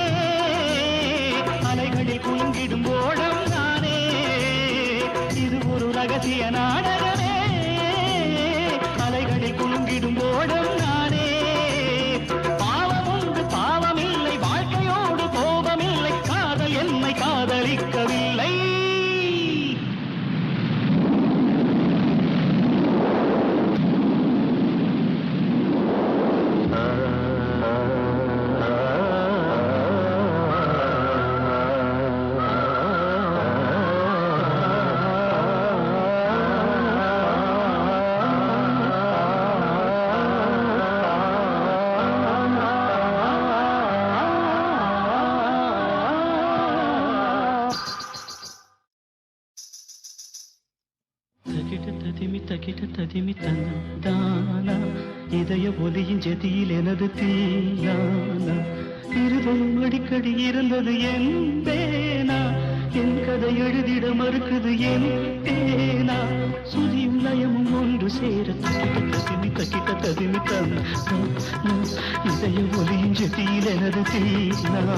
அலைகளில் குலுங்கிடும் ஓடம் தானே இது ஒரு ரகசிய நாடகமே அலைகளில் குலுங்கிடும் ஓடம் தானே என்னை காதலிக்கவில்லை தக்கிட்ட ததிமி தந்தானா இதய ஒலியின் ஜதியில் எனது தீலானா இருதயம் அடிக்கடி இருந்தது என் பேனா என் கதை எழுதிட மறுக்குது என் பேனா சுதியும் லயமும் ஒன்று சேர தக்கிட்ட ததிமி தந்தானா இதய ஒலியின் ஜதியில் எனது தீலானா